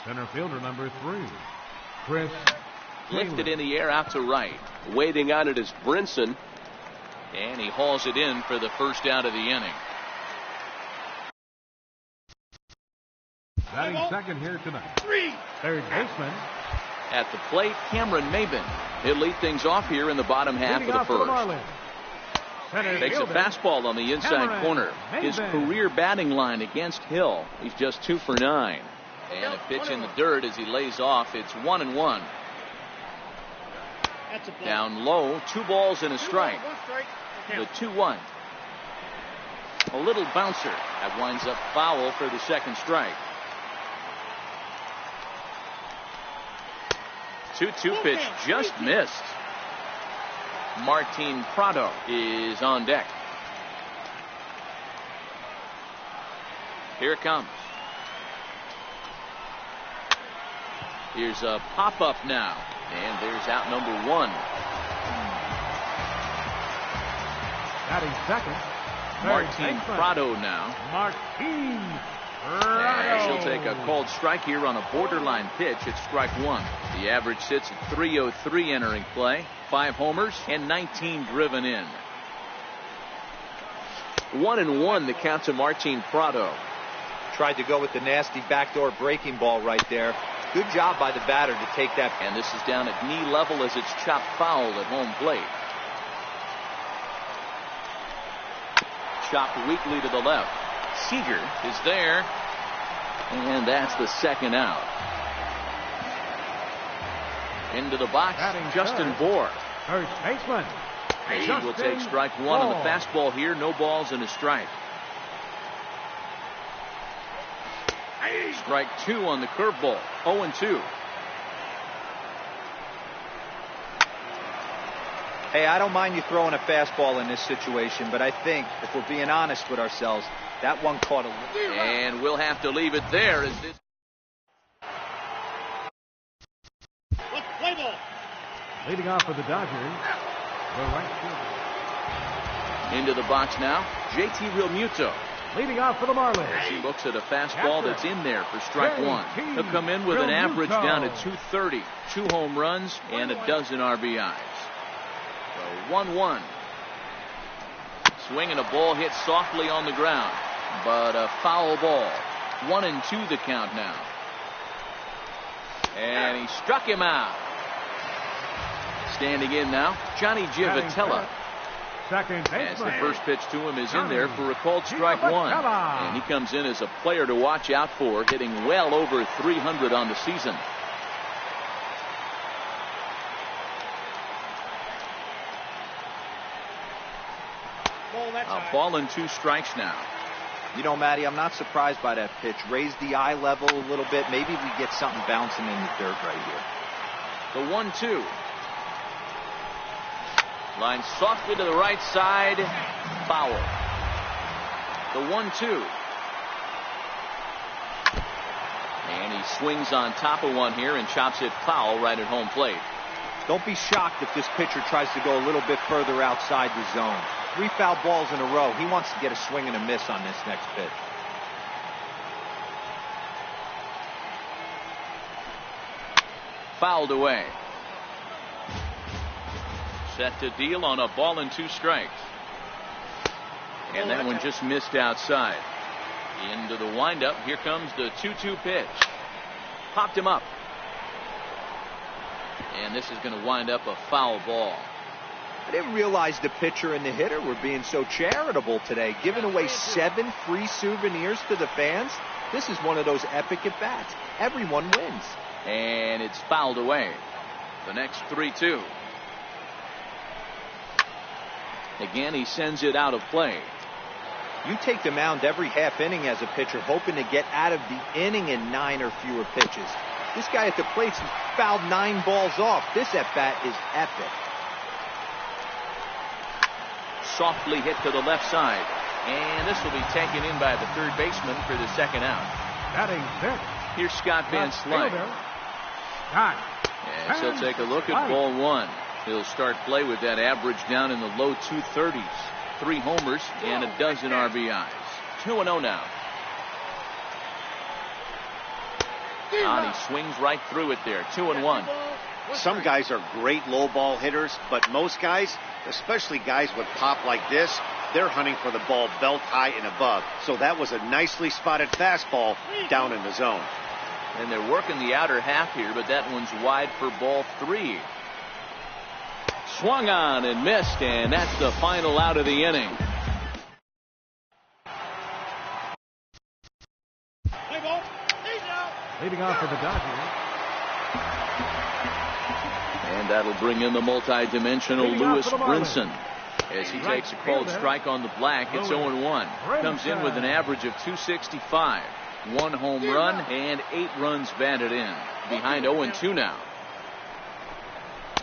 Center fielder number 3, Chris. Lifted in the air out to right. Waiting on it is Brinson. And he hauls it in for the first out of the inning. Batting second here tonight, third baseman. At the plate, Cameron Maben. He'll lead things off here in the bottom half of the first. Takes a fastball on the inside corner. His career batting line against Hill, he's just 2 for 9. And a pitch in the dirt as he lays off. It's 1-1. Down low, 2 balls and a strike. The 2-1. A little bouncer that winds up foul for the second strike. 2-2 pitch just missed. Martin Prado is on deck. Here it comes. Here's a pop-up now. And there's out number 1. Batting second, Martin Prado now. Martin And he'll take a called strike here on a borderline pitch at strike 1. The average sits at .303 entering play. 5 homers and 19 driven in. 1-1 the count to Martin Prado. Tried to go with the nasty backdoor breaking ball right there. Good job by the batter to take that. And this is down at knee level as it's chopped foul at home plate. Chopped weakly to the left. Seager is there. And that's the second out. Into the box, Justin Bohr. First baseman. He will take strike 1 on the fastball here. No balls and a strike. Strike 2 on the curveball. 0-2. Hey, I don't mind you throwing a fastball in this situation, but I think if we're being honest with ourselves, that one caught a little. And we'll have to leave it there as this. Play ball. Leading off for the Dodgers, the right fielder. Into the box now, JT Realmuto. Leading off for the Marlins. As he looks at a fastball that's in there for strike 1. He'll come in with an average down at .230. 2 home runs and a dozen RBIs. So 1-1. Swinging a ball hit softly on the ground, but a foul ball. 1-2 the count now. And he struck him out. Standing in now, Johnny Givotella. Second baseman. As the first pitch to him is in there for a called strike 1. And he comes in as a player to watch out for, hitting well over 300 on the season. A ball and 2 strikes now. You know, Matty, I'm not surprised by that pitch. Raise the eye level a little bit. Maybe we get something bouncing in the dirt right here. The 1-2. Line softly to the right side. Foul. The 1-2. And he swings on top of one here and chops it foul right at home plate. Don't be shocked if this pitcher tries to go a little bit further outside the zone. 3 foul balls in a row. He wants to get a swing and a miss on this next pitch. Fouled away. Set to deal on a ball and 2 strikes. And that one just missed outside. Into the windup. Here comes the 2-2 pitch. Popped him up. And this is going to wind up a foul ball. I didn't realize the pitcher and the hitter were being so charitable today, giving away 7 free souvenirs to the fans. This is one of those epic at-bats. Everyone wins. And it's fouled away. The next 3-2. Again, he sends it out of play. You take the mound every half inning as a pitcher, hoping to get out of the inning in 9 or fewer pitches. This guy at the plate's fouled 9 balls off. This at-bat is epic. Softly hit to the left side. And this will be taken in by the third baseman for the second out. Batting 5th. Here's Scott Van Slyke. And he'll take a look at ball 1. He'll start play with that average down in the low 230s. 3 homers and a dozen RBIs. 2-0 now. And he swings right through it there. 2-1. Some guys are great low ball hitters, but most guys, especially guys with pop like this, they're hunting for the ball belt high and above. So that was a nicely spotted fastball down in the zone. And they're working the outer half here, but that one's wide for ball 3. Swung on and missed, and that's the final out of the inning. Leading off for the Dodgers. And that'll bring in the multi-dimensional Lewis Brinson as he takes a called strike on the black. It's 0-1. Comes in with an average of 265. 1 home run and 8 runs batted in. Behind 0-2 now.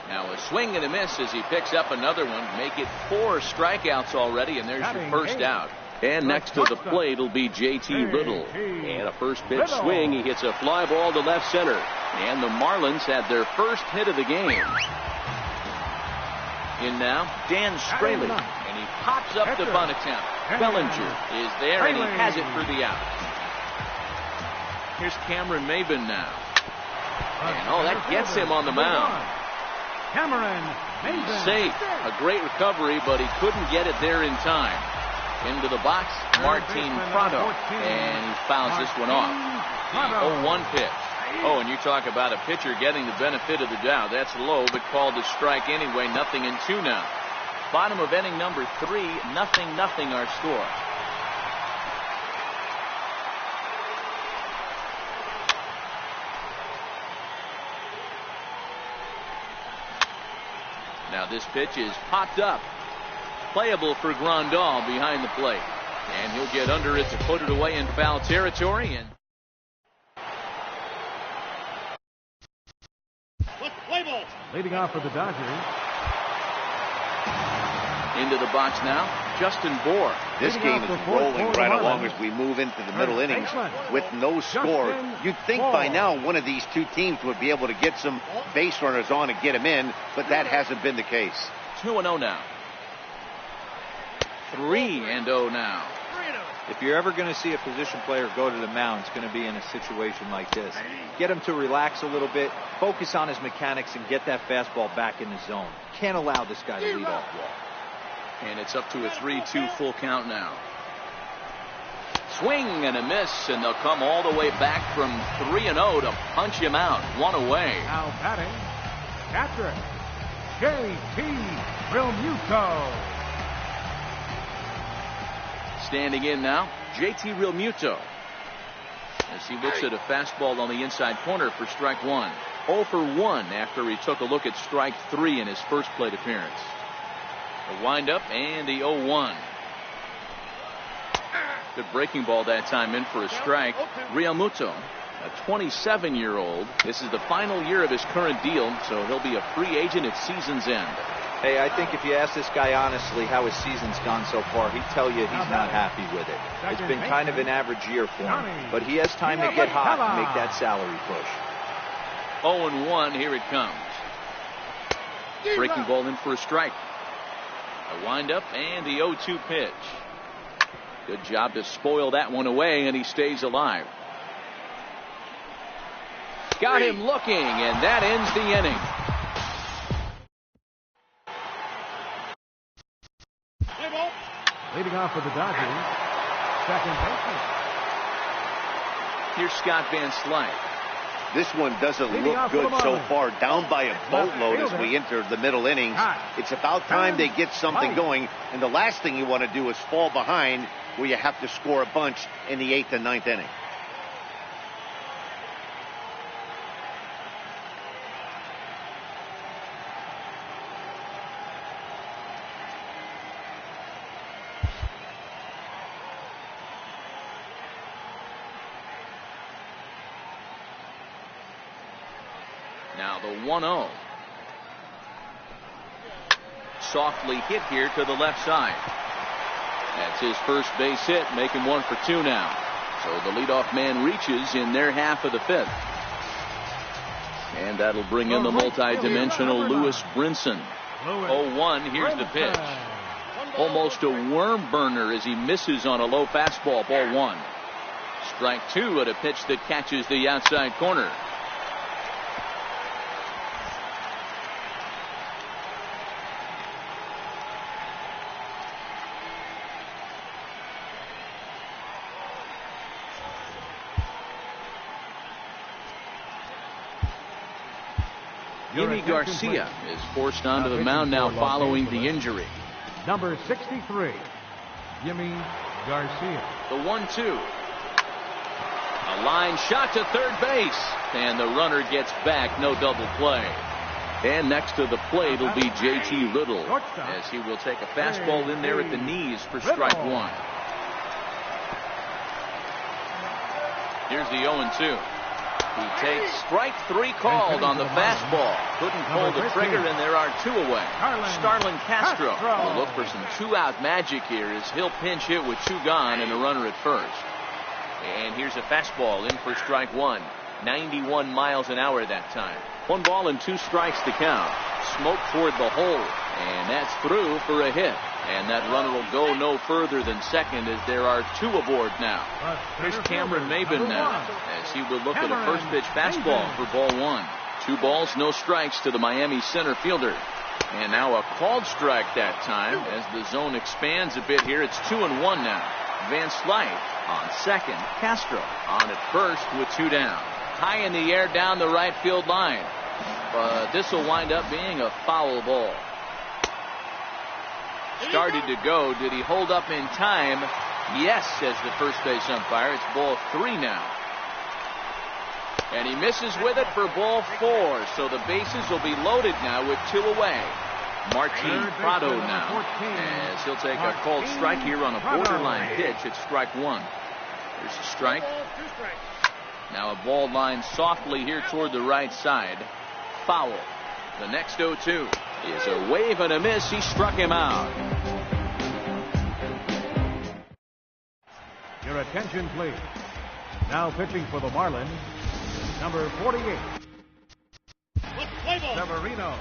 Now a swing and a miss as he picks up another one. Make it 4 strikeouts already, and there's your first out. And next to the plate will be J.T. Little. And a first pitch swing. He hits a fly ball to left center. And the Marlins had their first hit of the game. In now, Dan Straley. And he pops up the bunt attempt. Bellinger is there, and he has it for the out. Here's Cameron Maybin now. And that gets him on the mound. Cameron Maybin. Safe. A great recovery, but he couldn't get it there in time. Into the box, Martin Prado, and he fouls this one off. 0-1 pitch. Oh, and you talk about a pitcher getting the benefit of the doubt. That's low, but called a strike anyway. 0-2 now. Bottom of inning number 3, 0-0 our score. Now this pitch is popped up. Playable for Grandal behind the plate. And he'll get under it to put it away in foul territory. And leading off for the Dodgers. Into the box now, Justin Bour. This game is rolling right along as we move into the middle innings with no score. You'd think by now one of these two teams would be able to get some base runners on and get them in, but that hasn't been the case. 2-0 now. 3-0 now. If you're ever going to see a position player go to the mound, it's going to be in a situation like this. Get him to relax a little bit, focus on his mechanics, and get that fastball back in the zone. Can't allow this guy to lead off walk. And it's up to a 3-2 full count now. Swing and a miss, and they'll come all the way back from 3-0 to punch him out. 1 away. Now batting, catcher, J.T. Realmuto. Standing in now, J.T. Realmuto. As he looks at a fastball on the inside corner for strike 1. 0 for 1 after he took a look at strike 3 in his first plate appearance. The windup and the 0-1. Good breaking ball that time in for a strike. Realmuto, a 27-year-old. This is the final year of his current deal, so he'll be a free agent at season's end. Hey, I think if you ask this guy honestly how his season's gone so far, he'd tell you he's not happy with it. It's been kind of an average year for him, but he has time to get hot and make that salary push. 0-1, here it comes. Breaking ball in for a strike. A windup and the 0-2 pitch. Good job to spoil that one away, and he stays alive. Got him looking, and that ends the inning. Leading off for the Dodgers, second baseman. Here's Scott Van Slyke. This one doesn't look good so far. Down by a boatload as we enter the middle innings. It's about time they get something going. And the last thing you want to do is fall behind where you have to score a bunch in the 8th and 9th inning. Now the 1-0. Softly hit here to the left side. That's his first base hit, making 1 for 2 now. So the leadoff man reaches in their half of the 5th. And that'll bring in the multi-dimensional Lewis Brinson. 0-1, here's the pitch. Almost a worm burner as he misses on a low fastball, ball 1. Strike two at a pitch that catches the outside corner. Yimi Garcia is forced onto the mound now following the injury. Number 63, Yimi Garcia. The 1-2. A line shot to third base, and the runner gets back. No double play. And next to the plate will be J.T. Little, as he will take a fastball in there at the knees for strike one. Here's the 0-2. He takes strike three called on the fastball. Couldn't pull the trigger, and there are two away. Starlin Castro will look for some two-out magic here as he'll pinch hit with two gone and a runner at first. And here's a fastball in for strike one. 91 miles an hour that time. 1 ball and 2 strikes to count. Smoke toward the hole, and that's through for a hit. And that runner will go no further than second as there are two aboard now. Here's Cameron Maybin now as he will look at a first pitch fastball for ball one. 2 balls, no strikes to the Miami center fielder. And now a called strike that time as the zone expands a bit here. It's 2-1 now. Van Slyke on second. Castro on at first with 2 down. High in the air down the right field line. But this will wind up being a foul ball. Started to go. Did he hold up in time? Yes, says the first base umpire. It's ball 3 now. And he misses with it for ball 4. So the bases will be loaded now with 2 away. Martin Prado now, as he'll take a called strike here on a borderline pitch at strike 1. There's a strike. Now a ball line softly here toward the right side. Foul. The next 0-2 is a wave and a miss. He struck him out. Your attention, please. Now pitching for the Marlins, number 48. Severino.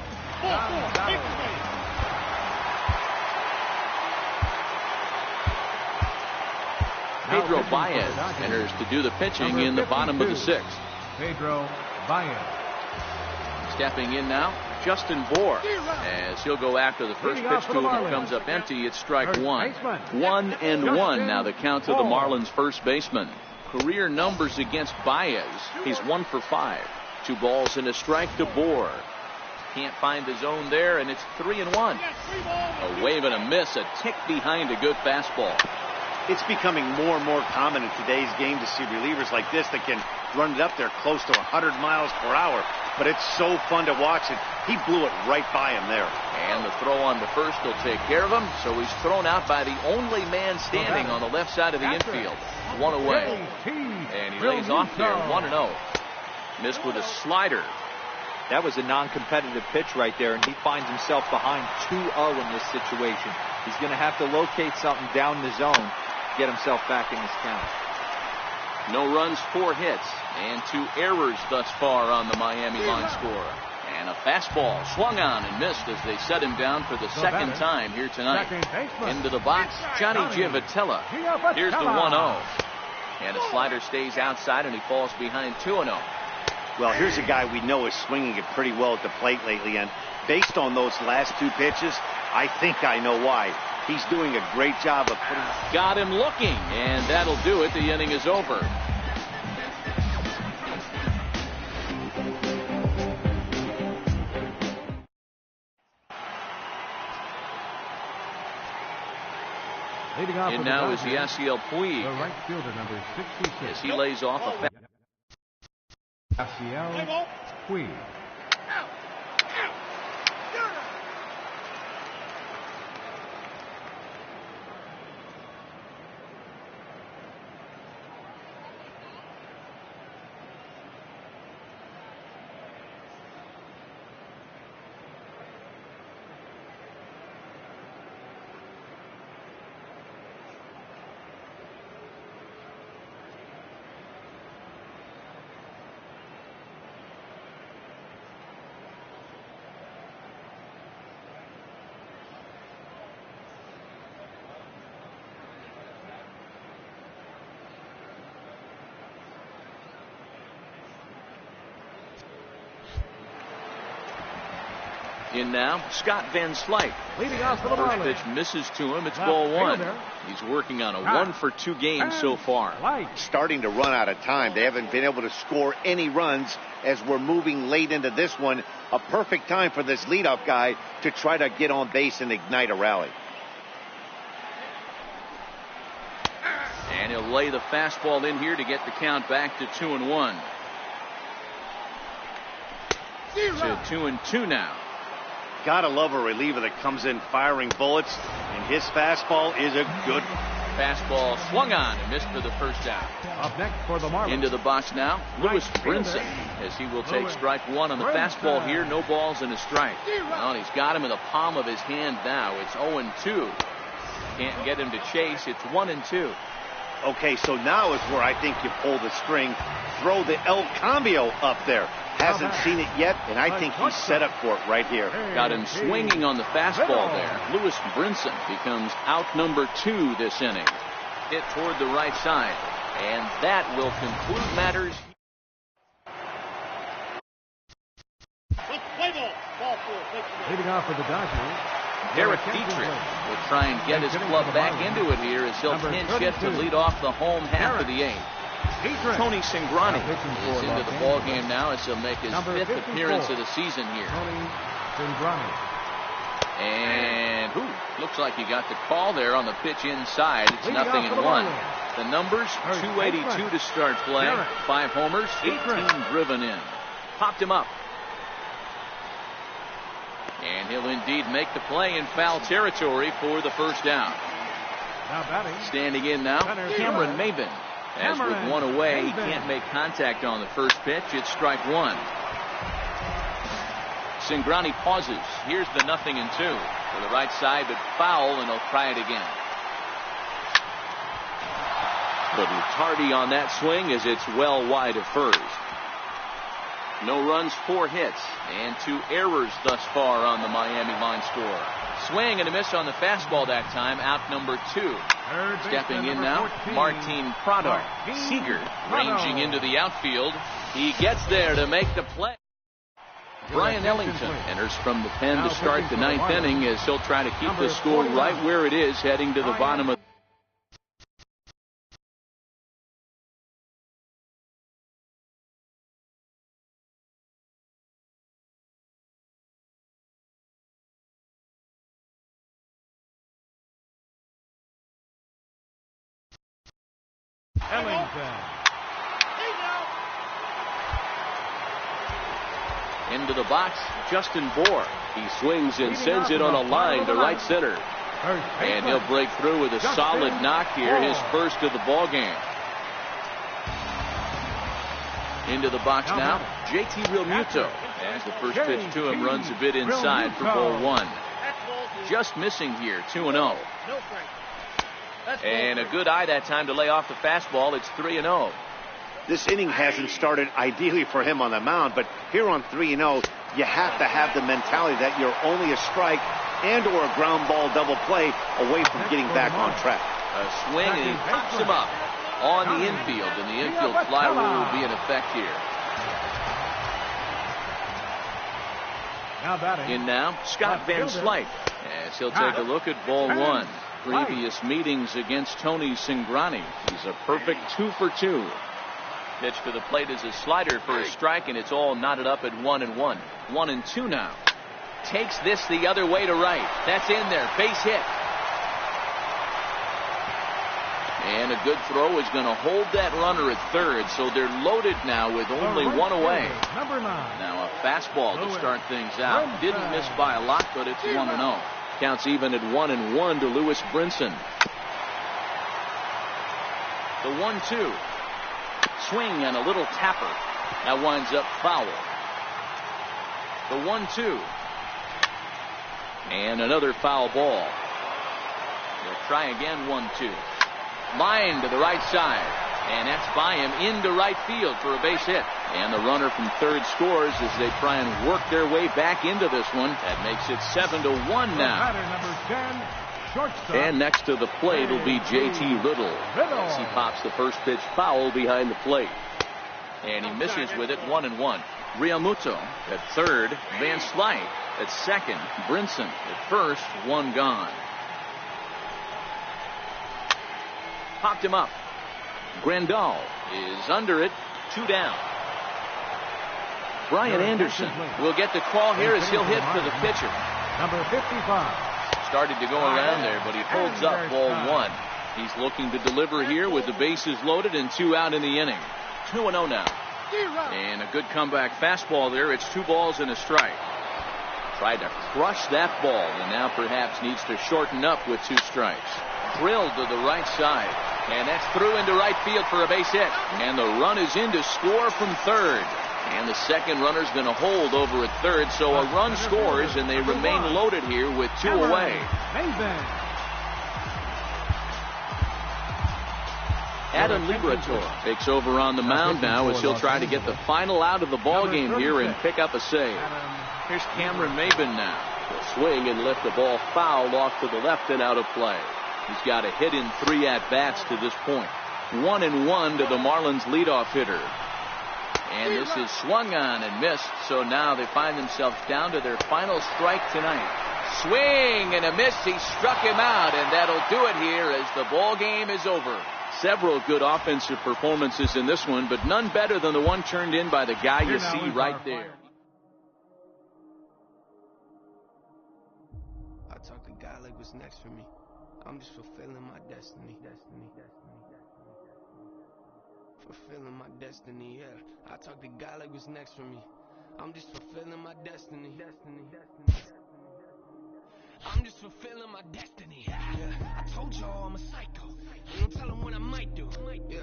Pedro Baez enters to do the pitching in the bottom of the 6th. Pedro Baez. Stepping in now, Justin Bour, as he'll go after the first pitch to him. It comes up empty. It's strike 1. 1-1 now the count to the Marlins first baseman. Career numbers against Baez. He's 1 for 5. 2 balls and a strike to Bour. Can't find the zone there, and it's 3-1. A wave and a miss, a tick behind a good fastball. It's becoming more and more common in today's game to see relievers like this that can run it up there close to 100 miles per hour. But it's so fun to watch it. He blew it right by him there. And the throw on the first will take care of him. So he's thrown out by the only man standing on the left side of the infield. 1 away. And he lays off here 1-0. Missed with a slider. That was a non-competitive pitch right there, and he finds himself behind 2-0 in this situation. He's going to have to locate something down the zone, get himself back in this count. No runs, 4 hits, and 2 errors thus far on the Miami line score. And a fastball swung on and missed as they set him down for the second time here tonight. Into the box, Johnny Giavotella. Here's the 1-0. And a slider stays outside, and he falls behind 2-0. Well, here's a guy we know is swinging it pretty well at the plate lately, and based on those last 2 pitches, I think I know why. He's doing a great job of putting... Got him looking, and that'll do it. The inning is over. And now is Yasiel Puig. The right fielder, number 66. As he lays off a... Yasiel Puig. In now, Scott Van Slyke. Leading off for the First Marlins. pitch misses to him. It's ball one. He's working on a 1-for-2 game so far. Starting to run out of time. They haven't been able to score any runs as we're moving late into this one. A perfect time for this leadoff guy to try to get on base and ignite a rally. And he'll lay the fastball in here to get the count back to 2-1. To 2-2 now. Gotta love a reliever that comes in firing bullets, and his fastball is a good Fastball swung on and missed for the first out. Up next for the Marlins. Into the box now, Lewis Brinson, as he will take strike one on the fastball here. No balls and a strike. Well, he's got him in the palm of his hand now. It's 0-2. Can't get him to chase. It's 1-2. Okay, so now is where I think you pull the string. Throw the El Cambio up there. Hasn't seen it yet, and I think he's set up for it right here. Got him swinging on the fastball there. Lewis Brinson becomes out number 2 this inning. Hit toward the right side, and that will conclude matters. Leading off for the Dodgers. Derek Dietrich will try and get his club back into it here as he'll pinch hit to lead off the home half of the 8th. Tony Cingrani is into the ball game now as he'll make his 5th appearance of the season here. And looks like he got the call there on the pitch inside. It's 0-1. The numbers: 282 to start play, 5 homers, 18 driven in. Popped him up. And he'll indeed make the play in foul territory for the first down. Standing in now, Cameron Maybin. As with one away, he can't make contact on the first pitch. It's strike one. Cingrani pauses. Here's the 0-2 to the right side, but foul, and he'll try it again. Little tardy on that swing as it's well wide of first. No runs, 4 hits, and 2 errors thus far on the Miami line score. Swing and a miss on the fastball that time, out number 2. Stepping in now, Martin Prado. Seager ranging into the outfield. He gets there to make the play. Brian Ellington enters from the pen to start the 9th inning as he'll try to keep the score right where it is heading to the bottom of into the box. Justin Bohr. He swings and sends it on a line to right center. And he'll break through with a solid knock here, his first of the ball game. Into the box now, JT Realmuto. As the first pitch to him runs a bit inside for ball 1. Just missing here, 2-0. And a good eye that time to lay off the fastball. It's 3-0. This inning hasn't started ideally for him on the mound, but here on 3-0, you have to have the mentality that you're only a strike and or a ground ball double play away from getting back on track. A swing, and he pops him up on the infield, and the infield fly rule will be in effect here. In now, Scott Van Slyke, as he'll take a look at ball 1. Previous meetings against Tony Cingrani. He's a perfect 2 for 2. Pitch to the plate is a slider for a strike, and it's all knotted up at 1-1. 1-2 now. Takes this the other way to right. That's in there. Base hit. And a good throw is going to hold that runner at third, so they're loaded now with only 1 away. Now a fastball to start things out. Didn't miss by a lot, but it's 1-0. Counts even at 1-1 to Lewis Brinson. The 1-2. Swing and a little tapper. That winds up foul. The 1-2. And another foul ball. They'll try again, 1-2. Line to the right side. And that's by him into right field for a base hit. And the runner from third scores as they try and work their way back into this one. That makes it 7-1 now. And next to the plate will be J.T. Little as he pops the first pitch foul behind the plate. And he misses with it, 1-1. Realmuto at third. Van Slyke at second. Brinson at first. One gone. Popped him up. Grandal is under it. 2 down. Brian Anderson will get the call here as he'll hit for the pitcher. Number 55. Started to go around there, but he holds up ball 1. He's looking to deliver here with the bases loaded and 2 out in the inning. 2-0 now. And a good comeback fastball there. It's 2 balls and a strike. Tried to crush that ball and now perhaps needs to shorten up with 2 strikes. Drilled to the right side. And that's through into right field for a base hit. And the run is in to score from third. And the second runner's going to hold over at third. So a run scores and they remain loaded here with 2 away. Adam Liberatore takes over on the mound now as he'll try to get the final out of the ball game here and pick up a save. Here's Cameron Maben now. He'll swing and lift the ball foul off to the left and out of play. He's got a hit in 3 at-bats to this point. 1-1 to the Marlins leadoff hitter. And this is swung on and missed, so now they find themselves down to their final strike tonight. Swing and a miss. He struck him out, and that'll do it here as the ball game is over. Several good offensive performances in this one, but none better than the one turned in by the guy you see right there. I talk to God like what's next for me. I'm just fulfilling my destiny. Fulfilling my destiny, yeah. I talk to God like what's next for me. I'm just fulfilling my destiny. I'm just fulfilling my destiny. Yeah. I told y'all I'm a psycho. You don't tell him what I might do. Yeah.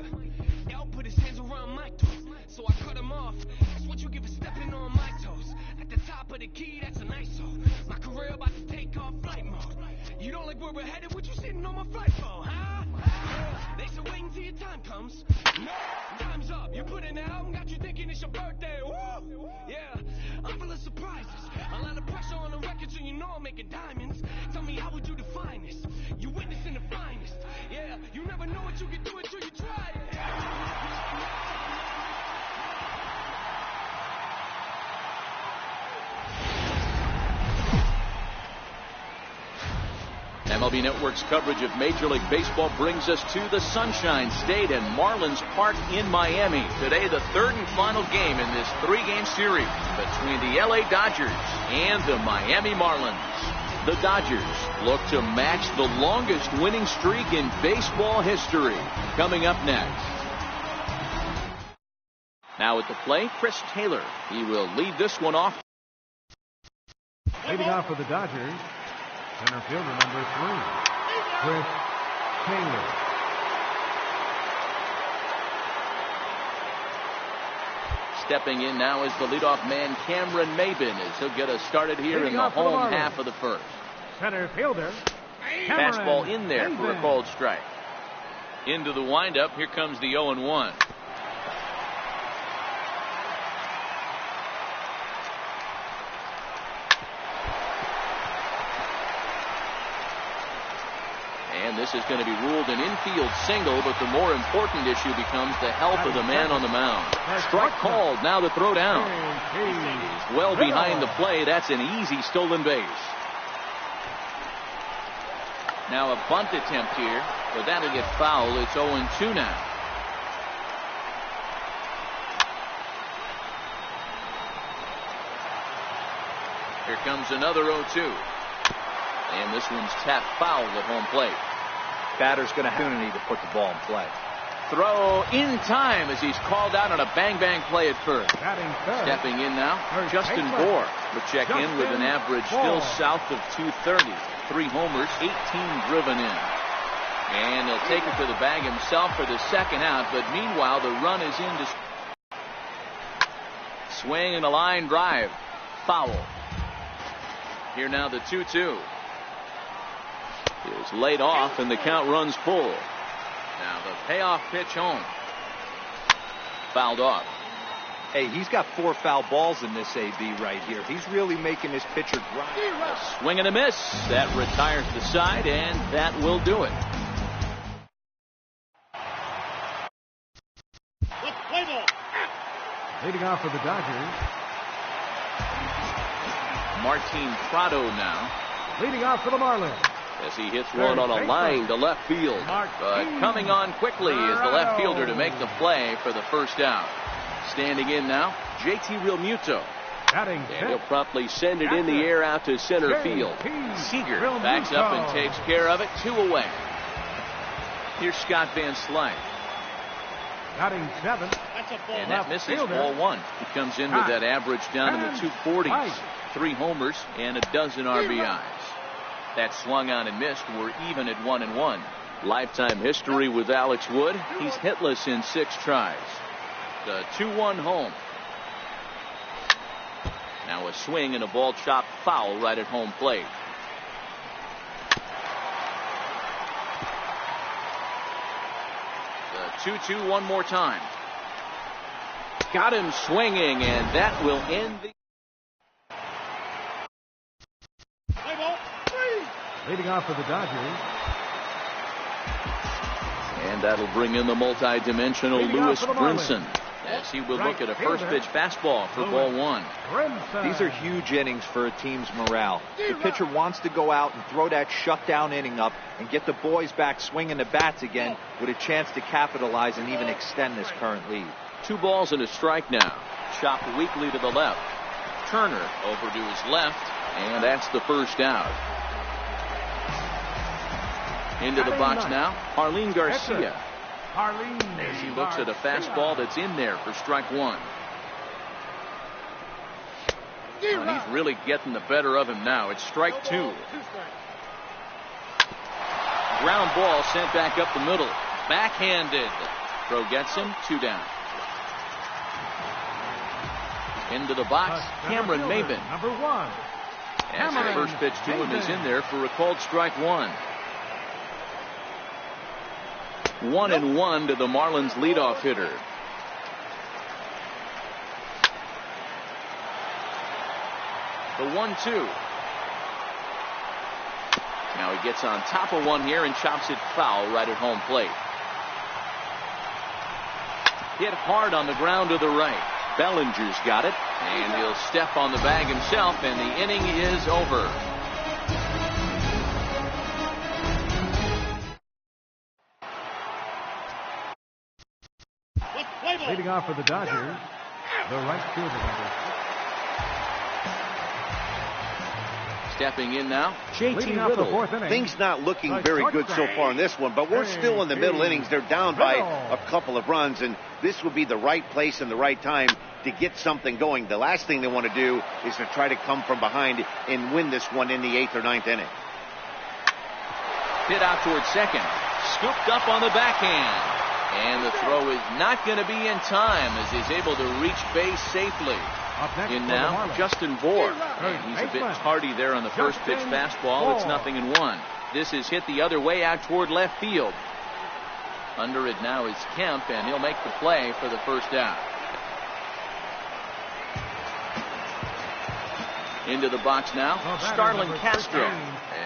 L put his hands around my toes, so I cut him off. That's what you get for stepping on my toes. At the top of the key, that's an ISO. My career about to take off flight mode. You don't like where we're headed? What you sitting on my flight phone, huh? They said wait until your time comes. No, time's up. You put in the album, got you thinking it's your birthday. Woo! Yeah, I'm full of surprises. A lot of pressure on the record, so you know I'm making diamonds. Tell me, how would you define this? You witnessing the finest. Yeah, you never know what you can do until you try it. MLB Network's coverage of Major League Baseball brings us to the Sunshine State and Marlins Park in Miami. Today, the third and final game in this 3-game series between the LA Dodgers and the Miami Marlins. The Dodgers look to match the longest winning streak in baseball history. Coming up next. Now at the plate, Chris Taylor. He will lead this one off. Leading off for the Dodgers, center fielder number 3, Chris Taylor. Stepping in now is the leadoff man, Cameron Maben, as he'll get us started here in the home half of the first. Center fielder, fastball in there for a called strike. Into the windup. Here comes the 0-1. And this is going to be ruled an infield single, but the more important issue becomes the health of the man on the mound. Strike called, now the throw down. He's well behind the play. That's an easy stolen base. Now a bunt attempt here, but that'll get foul. It's 0-2 now. Here comes another 0-2. And this one's tapped foul at home plate. Batter's going to have an opportunity to put the ball in play. Throw in time as he's called out on a bang-bang play at first. Stepping in now, Justin Bour will check in with an average still south of 230. 3 homers, 18 driven in. And he'll take it to the bag himself for the second out, but meanwhile the run is in to swing and a line drive. Foul. Here now the 2-2. Is laid off and the count runs full. Now the payoff pitch home. Fouled off. Hey, he's got 4 foul balls in this AB right here. He's really making his pitcher grind. A swing and a miss. That retires the side, and that will do it. Leading off for the Dodgers. Martin Prado now. Leading off for the Marlins. As he hits one on a line to left field. But coming on quickly is the left fielder to make the play for the first out. Standing in now, JT Realmuto. And he'll promptly send it in the air out to center field. Seager backs up and takes care of it. 2 away. Here's Scott Van Slyke. Batting 7. And that misses ball 1. He comes in with that average down in the 240s. 3 homers and a dozen RBIs. That swung on and missed. We're even at 1-1. Lifetime history with Alex Wood. He's hitless in 6 tries. The 2-1 home. Now a swing and a ball chopped foul right at home plate. The 2-2 one more time. Got him swinging, and that will end the. Leading off for the Dodgers. And that'll bring in the multi-dimensional Lewis Brinson, as he will look at a first pitch fastball for ball 1. These are huge innings for a team's morale. The pitcher wants to go out and throw that shutdown inning up and get the boys back swinging the bats again with a chance to capitalize and even extend this current lead. 2 balls and a strike now. Chopped weakly to the left. Turner over to his left, and that's the first out. Into the box now, Harleen Garcia. As he looks at a fastball that's in there for strike 1. And he's really getting the better of him now. It's strike 2. Ground ball sent back up the middle. Backhanded. Throw gets him. 2 down. Into the box, Cameron Maybin. Number 1. As the first pitch to him is in there for a called strike 1. 1-1 to the Marlins leadoff hitter. The 1-2. Now he gets on top of one here and chops it foul right at home plate. Hit hard on the ground to the right. Bellinger's got it, and he'll step on the bag himself, and the inning is over. Leading off for the Dodgers, the right fielder. Stepping in now, JT Little. Things not looking very good so far in this one, but we're still in the middle innings. They're down by a couple of runs, and this would be the right place and the right time to get something going. The last thing they want to do is to try to come from behind and win this one in the 8th or 9th inning. Hit out towards second. Scooped up on the backhand. And the throw is not going to be in time as he's able to reach base safely. In now, Justin Bour. And he's a bit tardy there on the first pitch fastball. It's 0-1. This is hit the other way out toward left field. Under it now is Kemp, and he'll make the play for the first out. Into the box now, Starlin Castro.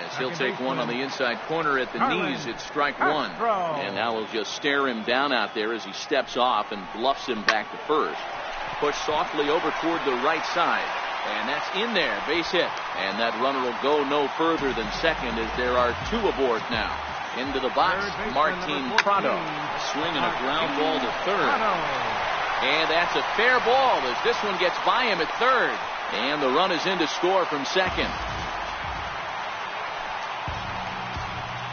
As he'll take one on the inside corner at the knees, it's strike 1. And now he'll just stare him down out there as he steps off and bluffs him back to first. Push softly over toward the right side. And that's in there, base hit. And that runner will go no further than second as there are 2 aboard now. Into the box, Martin Prado. Swinging a ground ball to third. And that's a fair ball as this one gets by him at third. And the run is in to score from second.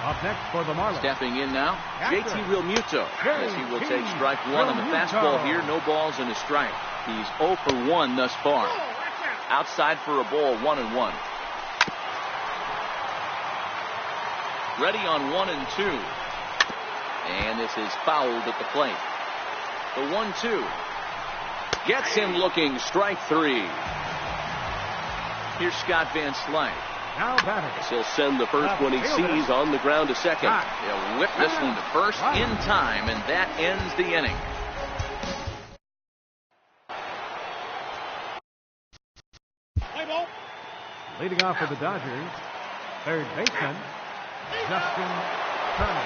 Up next for the Marlins. Stepping in now, JT Realmuto, as he will take strike 1 on the fastball here. No balls and a strike. He's 0 for 1 thus far. Outside for a ball, 1-1. Ready on 1-2. And this is fouled at the plate. The 1-2. Gets him looking, strike 3. Here's Scott Van Slyke. Now batting. He'll send the first one he sees on the ground to second. He'll whip this one to first in time, and that ends the inning. Leading off for the Dodgers, third baseman, Justin Turner.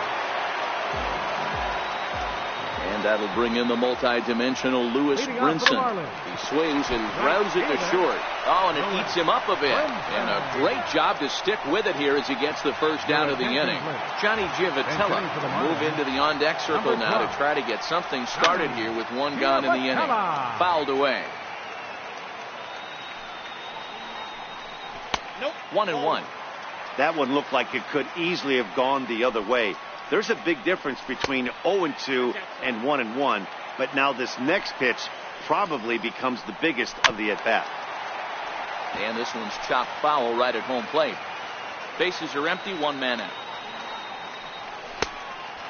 And that'll bring in the multi-dimensional Lewis Brinson. He swings and grounds it to short. Oh, and it eats him up a bit. And a great job to stick with it here as he gets the first down of the inning. Johnny Giavotella will move into the on-deck circle now to try to get something started here with one gone in the inning. Fouled away. 1-1. That one looked like it could easily have gone the other way. There's a big difference between 0-2 and 1-1, but now this next pitch probably becomes the biggest of the at-bat. And this one's chopped foul right at home plate. Bases are empty, one man out.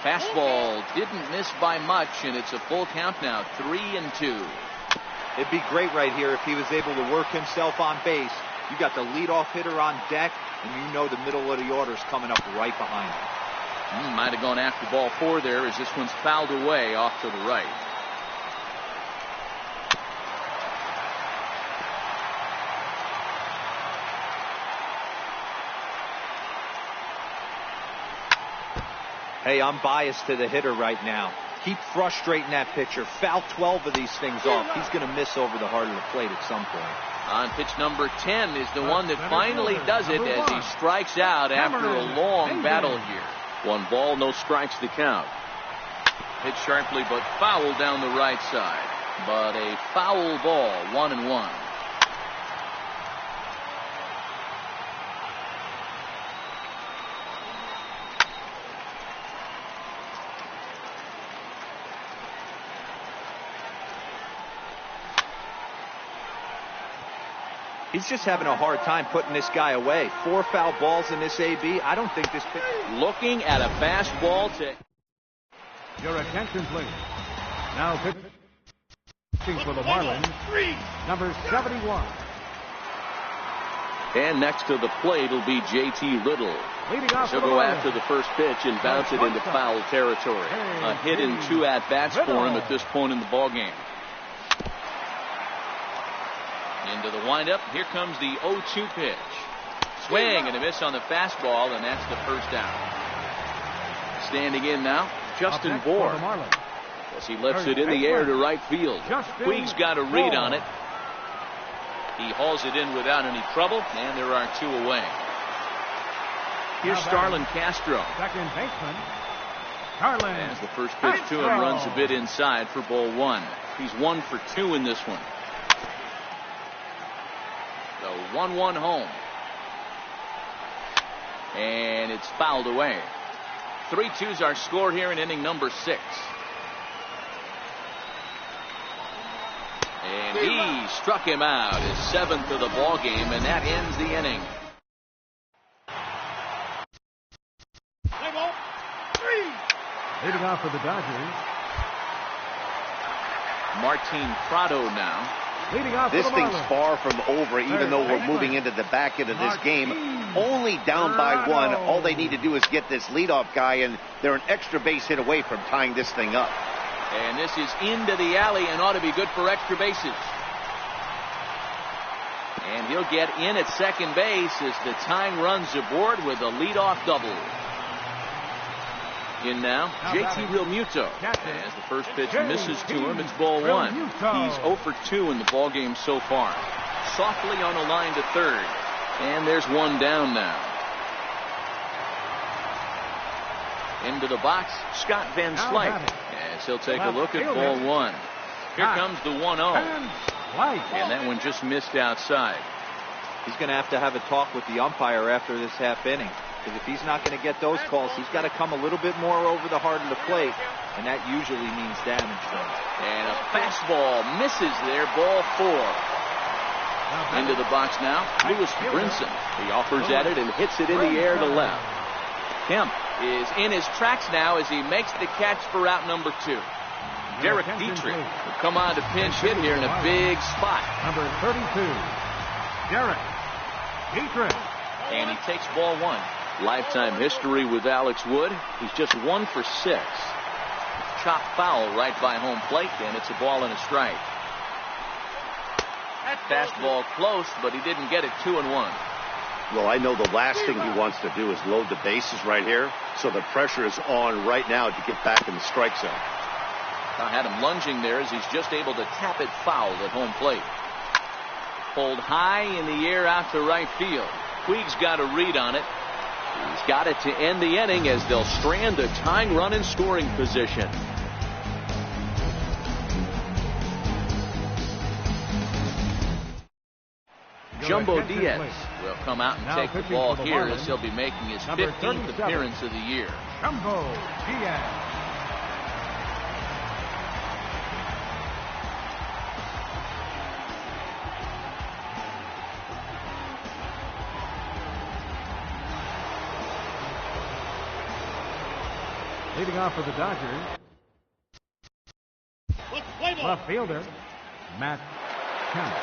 Fastball didn't miss by much, and it's a full count now, 3-2. It'd be great right here if he was able to work himself on base. You got the leadoff hitter on deck, and you know the middle of the order is coming up right behind him. Might have gone after ball 4 there as this one's fouled away off to the right. Hey, I'm biased to the hitter right now. Keep frustrating that pitcher. Foul 12 of these things off. He's going to miss over the heart of the plate at some point. On pitch number 10 is the one that finally does it as he strikes out after a long battle here. 1 ball, no strikes to count. Hit sharply but foul down the right side. But a foul ball, 1-1. He's just having a hard time putting this guy away. 4 foul balls in this AB. I don't think this pitch. Looking at a fastball to. Your attention, please. Now pitching for the Marlins, number 71. And next to the plate will be J.T. Little. He'll go after the first pitch and bounce it into foul territory. A hit in 2 at-bats for him at this point in the ballgame. Into the windup. Here comes the 0-2 pitch. Swing and a miss on the fastball, and that's the first down. Standing in now, Justin Bohr. As he lifts it in the air to right field. Puig's got a read on it. He hauls it in without any trouble, and there are 2 away. Here's Starlin Castro. Second baseman, Starlin. As the first pitch to him runs a bit inside for ball 1. He's 1 for 2 in this one. The 1-1 home. And it's fouled away. 3-2s are scored here in inning number 6. And he struck him out, his 7th of the ball game, and that ends the inning. Leading off for the Dodgers, Martin Prado now. This thing's far from over, even though we're moving into the back end of this game. Only down by 1. All they need to do is get this leadoff guy, and they're an extra base hit away from tying this thing up. And this is into the alley and ought to be good for extra bases. And he'll get in at second base as the tying runs aboard with a leadoff double. In now, JT Realmuto. As the first pitch misses to him, it's ball 1. He's 0 for 2 in the ballgame so far. Softly on a line to third. And there's 1 down now. Into the box, Scott Van Slyke. As he'll take a look at ball 1. Here comes the 1-0. And that one just missed outside. He's going to have a talk with the umpire after this half inning. Because if he's not going to get those calls, he's got to come a little bit more over the heart of the plate, and that usually means damage. And a fastball misses there, ball 4. Into the box now, Lewis Brinson. He offers at it and hits it in the air to left. Kemp is in his tracks now as he makes the catch for out number 2. Derek Dietrich will come on to pinch hit here in a big spot. Number 32, Derek Dietrich. And he takes ball 1. Lifetime history with Alex Wood. He's just 1 for 6. Chop foul right by home plate, and it's a ball and a strike. Fastball close, but he didn't get it. 2-1. Well, I know the last thing he wants to do is load the bases right here, so the pressure is on right now to get back in the strike zone. I had him lunging there as he's just able to tap it foul at home plate. Pulled high in the air out to right field. Puig's got a read on it. He's got it to end the inning as they'll strand a tying run in scoring position. Jumbo Diaz will come out and take the ball here as he'll be making his 15th appearance of the year. Jumbo Diaz. Leading off for the Dodgers, left fielder, Matt Kemp.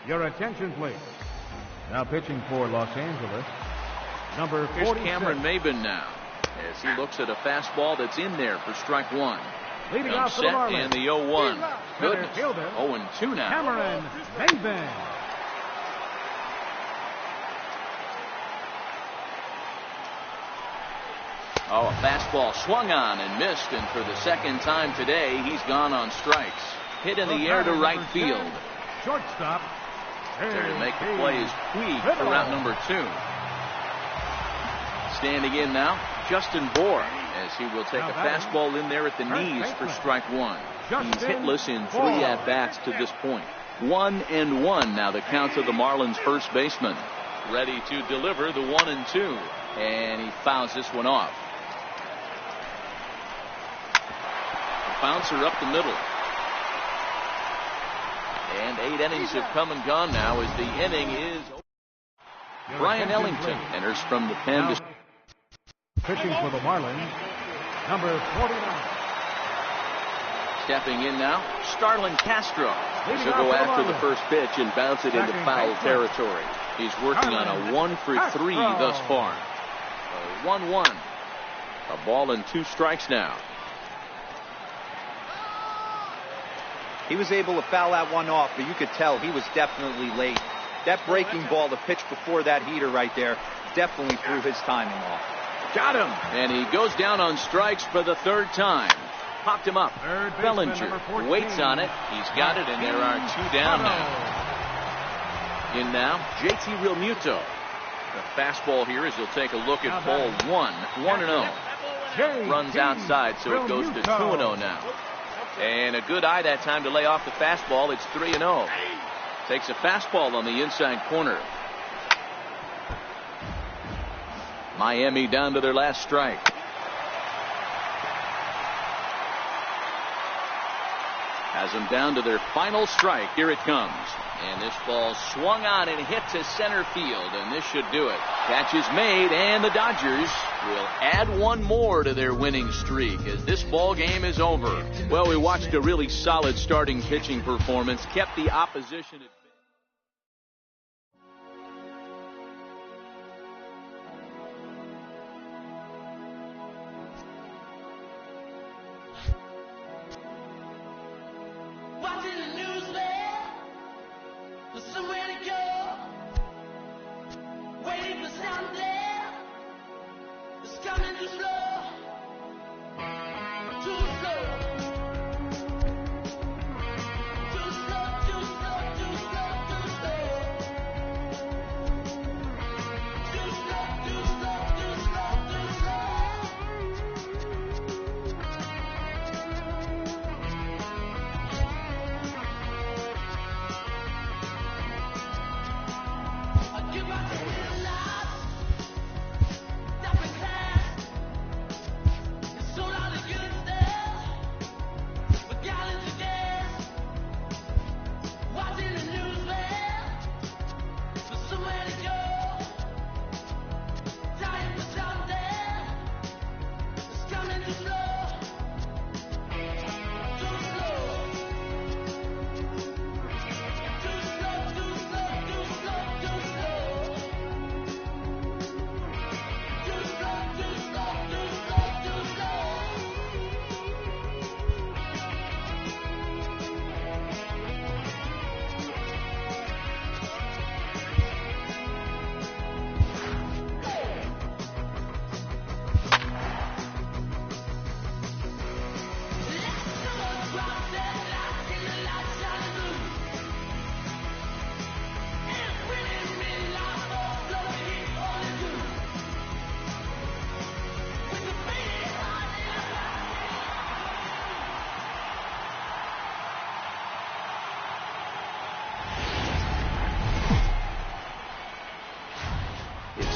Your attention, please. Now pitching for Los Angeles, number 46. Here's Cameron Maybin now as he looks at a fastball that's in there for strike one. Leading off for the Marlins, and the 0-1. Good. 0-2 now. Cameron Maybin. Oh, a fastball swung on and missed, and for the second time today, he's gone on strikes. Hit in the air to right field. Shortstop. There to make the play is Puig for route number 2. Standing in now, Justin Bour, as he will take a fastball in there at the knees for strike one. He's hitless in 3 at-bats to this point. 1-1 now the count of the Marlins first baseman. Ready to deliver the 1-2. And he fouls this one off. The bouncer up the middle. And 8 innings have come and gone now as the inning is over. Brian Ellington enters from the pen. Pitching for the Marlins, number 49. Stepping in now, Starlin Castro. He'll go after the first pitch and bounce it into foul territory. He's working on a 1-for-3 thus far. 1-1. A ball and 2 strikes now. He was able to foul that one off, but you could tell he was definitely late. That breaking ball, the pitch before that heater right there, definitely threw his timing off. Got him. And he goes down on strikes for the 3rd time. Popped him up. Bellinger waits on it. He's got it, and there are 2 down now. In now, JT Realmuto. The fastball here as he'll take a look at ball 1. 1-0. Runs outside, so it goes to 2-0 now. And a good eye that time to lay off the fastball. It's 3-0. Takes a fastball on the inside corner. Miami down to their last strike. Has them down to their final strike. Here it comes. And this ball swung on and hit to center field. And this should do it. Catch is made, and the Dodgers will add 1 more to their winning streak as this ball game is over. Well, we watched a really solid starting pitching performance. Kept the opposition at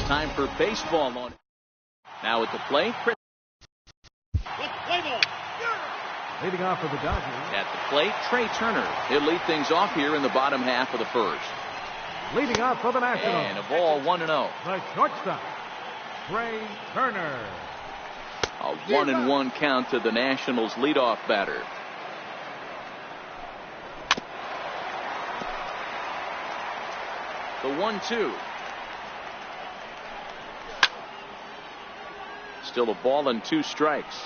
time for baseball on. Now at the plate, Chris. Leading off for the Dodgers. At the plate, Trey Turner. He'll lead things off here in the bottom half of the first. Leading off for the Nationals. And a ball 1-0. The shortstop, Trey Turner. A 1-1 count to the Nationals leadoff batter. The 1-2. Still a ball and 2 strikes.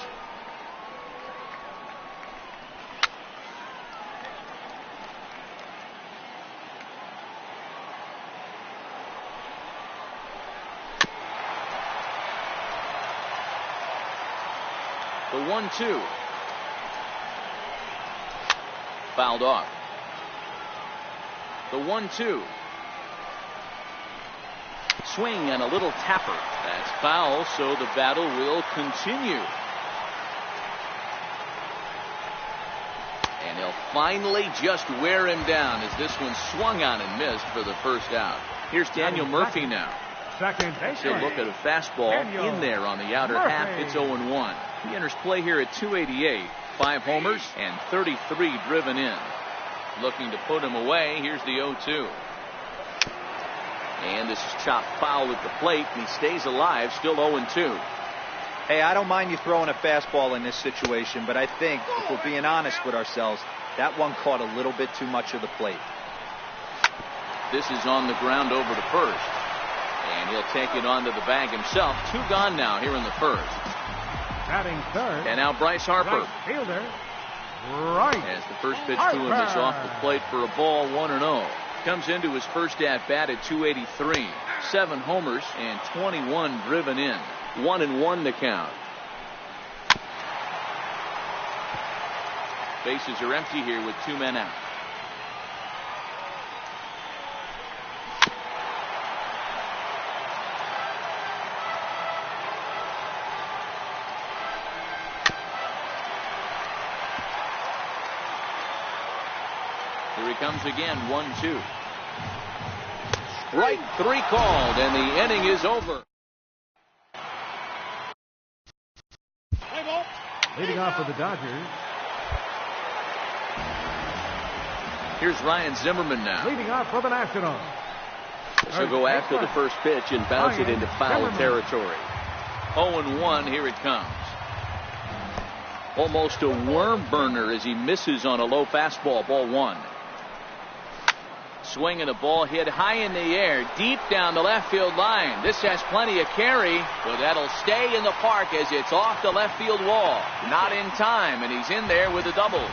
The 1-2. Fouled off. The 1-2. Swing and a little tapper. That's foul, so the battle will continue. And he'll finally just wear him down as this one swung on and missed for the first out. Here's Daniel Murphy now. Second base. He'll look at a fastball in there on the outer half. It's 0-1. He enters play here at 288. 5 homers and 33 driven in. Looking to put him away. Here's the 0-2. And this is chopped foul at the plate, and he stays alive, still 0-2. Hey, I don't mind you throwing a fastball in this situation, but I think, if we're being honest with ourselves, that one caught a little bit too much of the plate. This is on the ground over to first. And he'll take it onto the bag himself. 2 gone now here in the first. Batting third. And now Bryce Harper. Right fielder. Right. As the first pitch to him is off the plate for a ball, 1-0. Comes into his first at bat at 283. 7 homers and 21 driven in. 1-1 to count. Bases are empty here with 2 men out. Here he comes again, 1-2. Strike 3 called, and the inning is over. Leading off for the Dodgers. Here's Ryan Zimmerman now. Leading off for the Nationals. So go after the first pitch and bounce it into foul territory. 0-1, here it comes. Almost a worm burner as he misses on a low fastball, ball 1. Swing and a ball hit high in the air, deep down the left field line. This has plenty of carry, but that'll stay in the park as it's off the left field wall. Not in time, and he's in there with a double.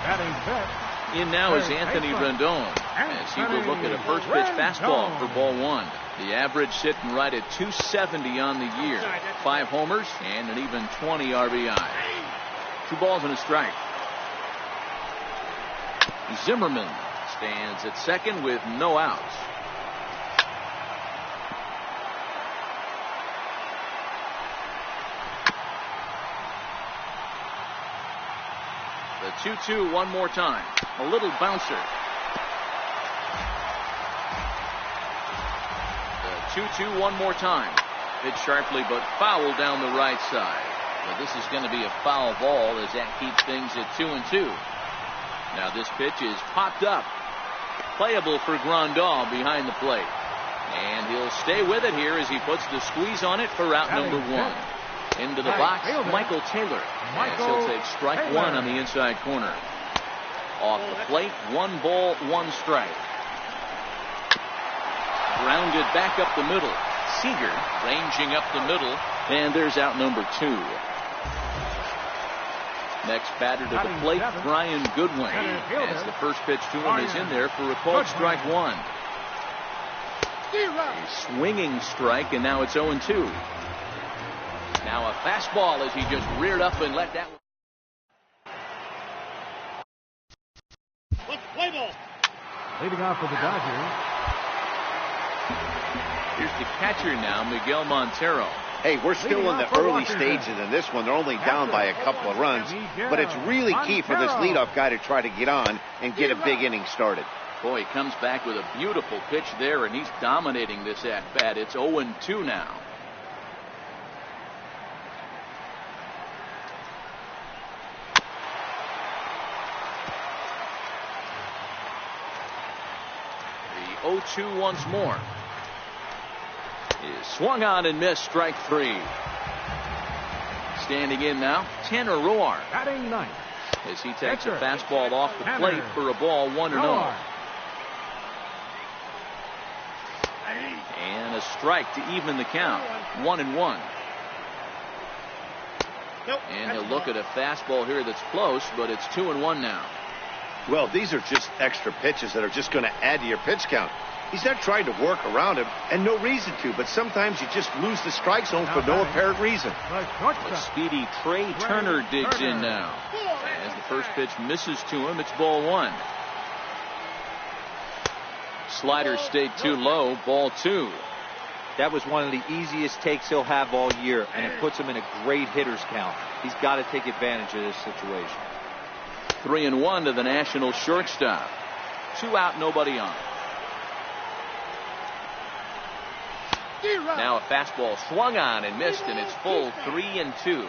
Batting fifth. In now is Anthony Rendon, as he will look at a first pitch fastball for ball 1. The average sitting right at 270 on the year. 5 homers and an even 20 RBI. 2 balls and a strike. Zimmerman stands at second with no outs. The 2-2 one more time. A little bouncer. The 2-2 one more time. Hit sharply but foul down the right side. Well, this is going to be a foul ball as that keeps things at 2-2. Now this pitch is popped up. Playable for Grandal behind the plate. And he'll stay with it here as he puts the squeeze on it for out number 1. Into the box, Michael Taylor. And he'll take strike 1 on the inside corner. Off the plate, 1 ball, 1 strike. Grounded back up the middle. Seager ranging up the middle. And there's out number 2. Next batter to the plate, Brian Goodwin. As the first pitch to him is in there for a called strike 1. A swinging strike, and now it's 0-2. Now a fastball as he just reared up and let that one. Leading off for the Dodgers. Here's the catcher now, Miguel Montero. Hey, we're still in the early stages in this one. They're only down by a couple of runs, but it's really key for this leadoff guy to try to get on and get a big inning started. Boy, he comes back with a beautiful pitch there, and he's dominating this at-bat. It's 0-2 now. The 0-2 once more. Is swung on and missed, strike 3. Standing in now, Tanner Roar. Batting ninth. As he takes a fastball off the plate for a ball, 1-0. And a strike to even the count, 1-1. And he'll look at a fastball here that's close, but it's 2-1 now. Well, these are just extra pitches that are just going to add to your pitch count. He's not trying to work around him, and no reason to, but sometimes you just lose the strike zone for no apparent reason. A speedy Trey Turner digs in now. As the first pitch misses to him, it's ball 1. Slider stayed too low, ball 2. That was one of the easiest takes he'll have all year, and it puts him in a great hitter's count. He's got to take advantage of this situation. 3-1 to the National shortstop. 2 out, nobody on. Now a fastball swung on and missed, and it's full 3-2.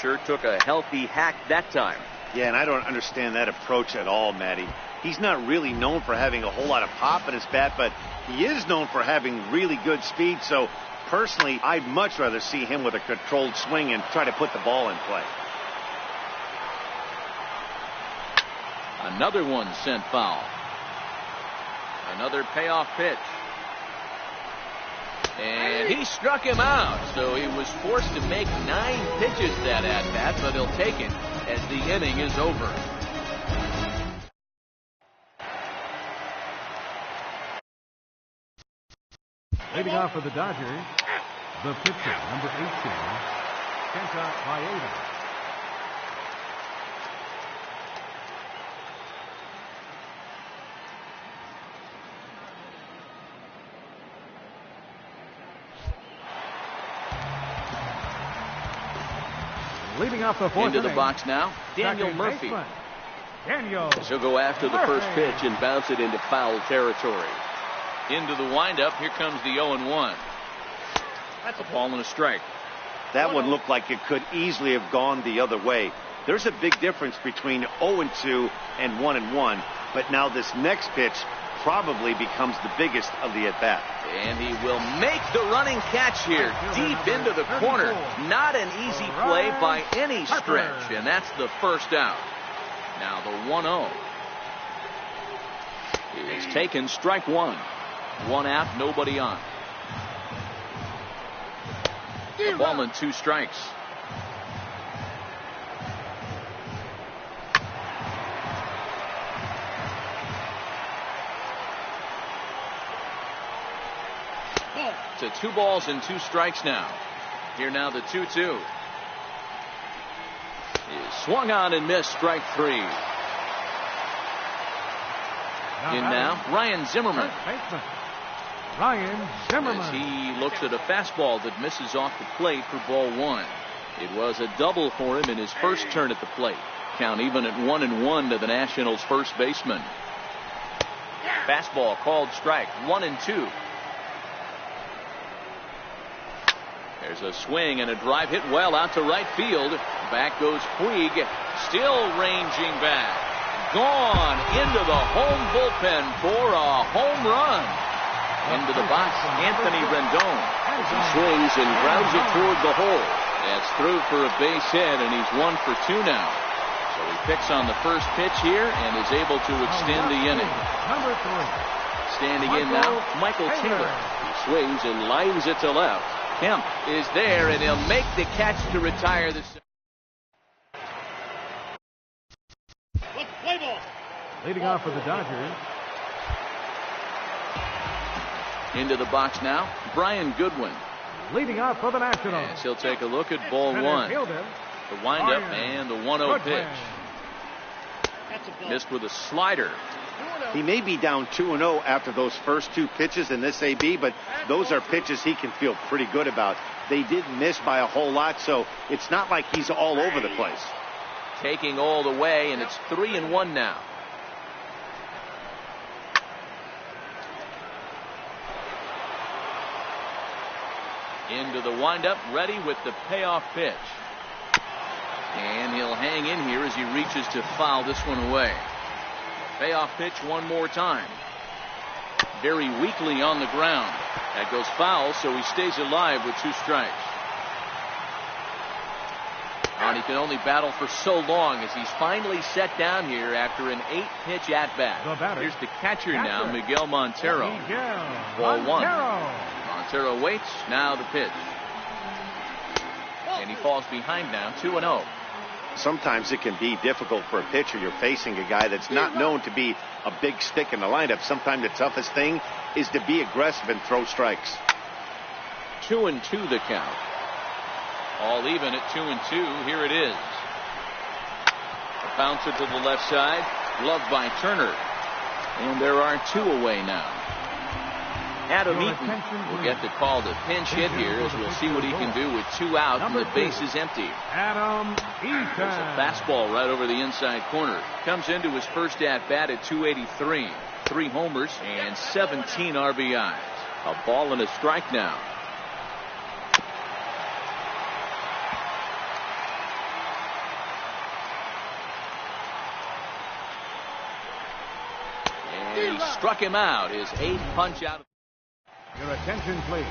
Sure took a healthy hack that time. Yeah, and I don't understand that approach at all, Matty. He's not really known for having a whole lot of pop in his bat, but he is known for having really good speed. So personally, I'd much rather see him with a controlled swing and try to put the ball in play. Another one sent foul. Another payoff pitch. And he struck him out, so he was forced to make 9 pitches that at-bat, but he'll take it as the inning is over. Leading off for the Dodgers, the pitcher, number 18, Kenta Maeda. Leading off the fourth into the inning, box now, Daniel Murphy. He'll go after the first pitch and bounce it into foul territory. Into the windup, here comes the 0-1. That's a ball and a strike. That one looked like it could easily have gone the other way. There's a big difference between 0-2 and 1-1, but now this next pitch probably becomes the biggest of the at-bat. And he will make the running catch here, deep into the corner. Not an easy play by any stretch, and that's the first out. Now the 1-0 is taken, strike 1. 1 out, nobody on. A ball and 2 strikes. To 2 balls and 2 strikes now. Here now the 2-2. Is swung on and missed, strike 3. In now, Ryan Zimmerman. As he looks at a fastball that misses off the plate for ball 1. It was a double for him in his first turn at the plate. Count even at 1-1 to the Nationals' first baseman. Fastball called strike, 1-2. There's a swing and a drive hit well out to right field. Back goes Puig, still ranging back. Gone into the home bullpen for a home run. Into the box, Anthony Rendon. He swings and grounds it toward the hole. That's through for a base hit, and he's 1 for 2 now. So he picks on the first pitch here and is able to extend the inning. Number 3. Standing in now, Michael Taylor. He swings and lines it to left. Kemp is there, and he'll make the catch to retire the. Leading off for the Dodgers. Into the box now, Brian Goodwin. Leading off for the Nationals. Yes, he'll take a look at ball 1. The windup and the 1-0 pitch. Missed with a slider. He may be down 2-0 after those first 2 pitches in this AB, but those are pitches he can feel pretty good about. They did miss by a whole lot, so it's not like he's all over the place. Taking all the way, and it's 3-1 now. Into the windup, ready with the payoff pitch. And he'll hang in here as he reaches to foul this one away. Payoff pitch one more time. Very weakly on the ground. That goes foul, so he stays alive with 2 strikes. And he can only battle for so long as he's finally set down here after an 8-pitch at-bat. Here's the catcher now, Miguel Montero. Ball 1. Montero waits, now the pitch. And he falls behind now, 2-0. Sometimes it can be difficult for a pitcher. You're facing a guy that's not known to be a big stick in the lineup. Sometimes the toughest thing is to be aggressive and throw strikes. 2-2 the count. All even at 2-2. Here it is. A bouncer to the left side. Gloved by Turner. And there are 2 away now. Adam Eaton will get the call to pinch hit here as we'll see what he can do with 2 out and the base is empty. Adam Eaton. There's a fastball right over the inside corner. Comes into his first at-bat at 283. 3 homers and 17 RBIs. A ball and a strike now. And he struck him out. His 8th punch out. Your attention, please.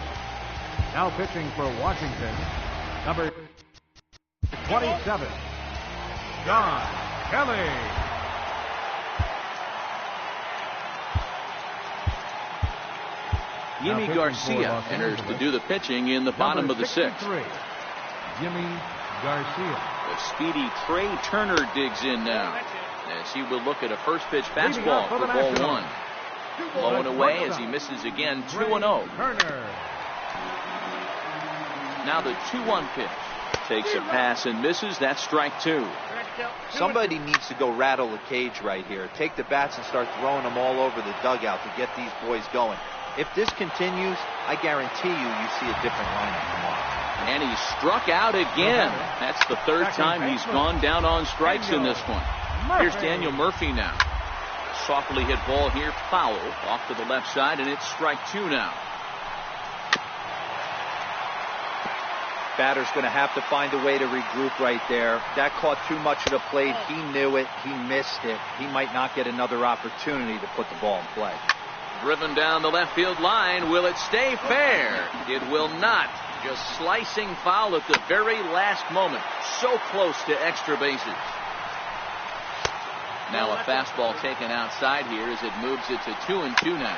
Now pitching for Washington, number 27, John Kelly. Yimi Garcia enters to do the pitching in the bottom of the 6th. Yimi Garcia. The speedy Trey Turner digs in now as he will look at a first pitch fastball for ball 1. Blowing away as he misses again, 2-0. Now the 2-1 pitch. Takes a pass and misses. That's strike 2. Somebody needs to go rattle the cage right here. Take the bats and start throwing them all over the dugout to get these boys going. If this continues, I guarantee you see a different lineup tomorrow. And he struck out again. That's the 3rd time he's gone down on strikes in this one. Here's Daniel Murphy now. Softly hit ball here, foul off to the left side, and it's strike 2 now. Batter's going to have to find a way to regroup right there. That caught too much of the plate. He knew it. He missed it. He might not get another opportunity to put the ball in play. Driven down the left field line. Will it stay fair? It will not. Just slicing foul at the very last moment. So close to extra bases. Now a fastball taken outside here as it moves it to 2-2 now.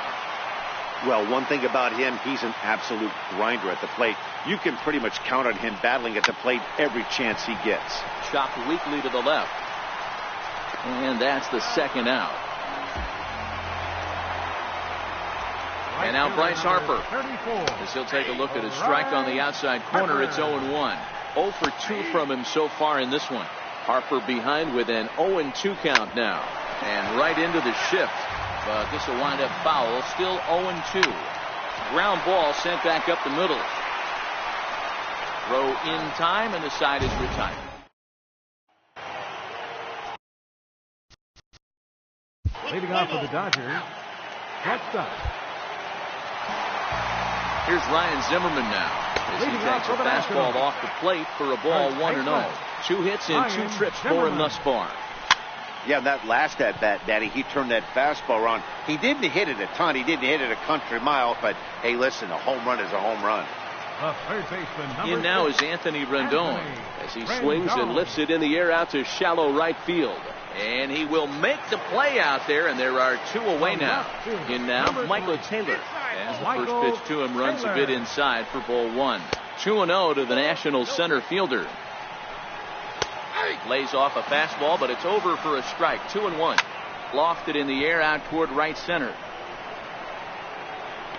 Well, one thing about him, he's an absolute grinder at the plate. You can pretty much count on him battling at the plate every chance he gets. Chopped weakly to the left. And that's the 2nd out. And now Bryce Harper. As he'll take a look at a strike on the outside corner. It's 0-1. 0 for 2 from him so far in this one. Harper behind with an 0-2 count now. And right into the shift. But this will wind up foul. Still 0-2. Ground ball sent back up the middle. Throw in time and the side is retired. Leading off for the Dodgers, shortstop. Here's Ryan Zimmerman now. As he takes a fastball off the plate for a ball 1-0. 2 hits and 2 trips for him thus far. Yeah, that last at-bat, Daddy, he turned that fastball around. He didn't hit it a ton. He didn't hit it a country mile. But, hey, listen, a home run is a home run. In now is Anthony Rendon as he swings and lifts it in the air out to shallow right field. And he will make the play out there, and there are 2 away now. In now, Michael Taylor. As the first pitch to him runs a bit inside for ball 1. 2-0 to the Nationals center fielder. Lays off a fastball, but it's over for a strike. 2-1. Lofted in the air out toward right center.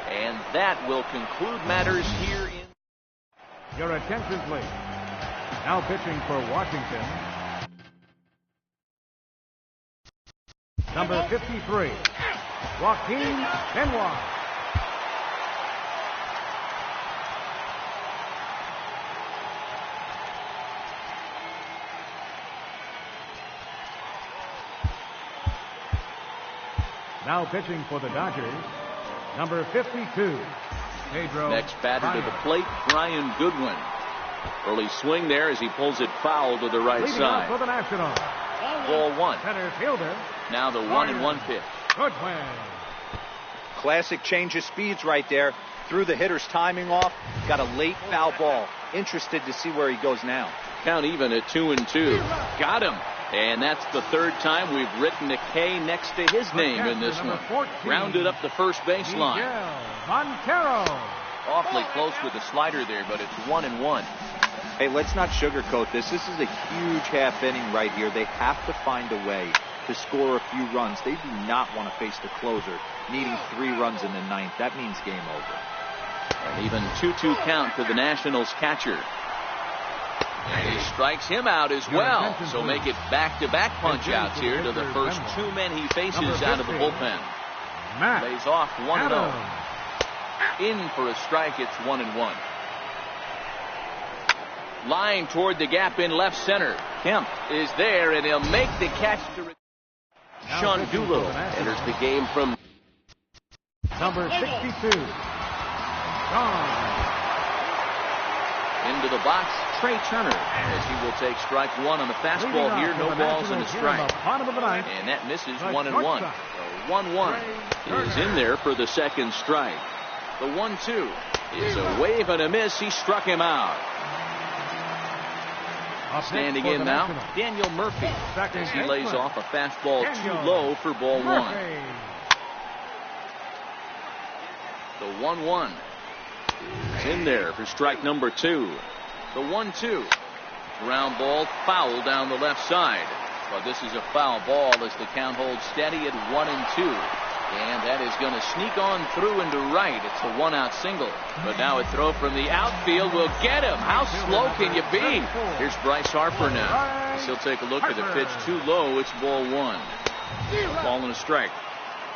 And that will conclude matters here in. Your attention, please. Now pitching for Washington, number 53, Joaquin Benoit. Now pitching for the Dodgers, number 52, Pedro. Next batter to the plate, Brian Goodwin. Early swing there as he pulls it foul to the right side. For the Nationals. Ball one. Center fielder. Now the 1-1 pitch. Goodwin. Classic change of speeds right there. Threw the hitter's timing off. Got a late foul ball. Interested to see where he goes now. Count even at 2-2. Got him. And that's the third time we've written a K next to his name in this one. 14, rounded up the first baseline. Montero. Awfully close with the slider there, but it's 1-1. Hey, let's not sugarcoat this. This is a huge half inning right here. They have to find a way to score a few runs. They do not want to face the closer, needing 3 runs in the ninth. That means game over. An even 2-2 count to the Nationals catcher. And he strikes him out as well. So make it back-to-back punch-outs here to the first 2 men he faces out of the bullpen. Lays off 1-0. In for a strike, it's 1-1. Line toward the gap in left center. Kemp is there, and he'll make the catch to Sean Doolittle enters the game from number 62. Gone. Into the box, Trey Turner, as he will take strike 1 on the fastball here. No balls and a strike. And that misses 1-1. The 1-1 is in there for the second strike. The 1-2 is a wave and a miss. He struck him out. Standing in now, Daniel Murphy, as he lays off a fastball too low for ball 1. The 1-1 is in there for strike number 2. The 1-2. Ground ball foul down the left side. But this is a foul ball as the count holds steady at 1-2. And that is going to sneak on through into right. It's a 1-out single. But now a throw from the outfield will get him. How slow can you be? Here's Bryce Harper now. He'll take a look at the pitch too low. It's ball 1. Ball and a strike.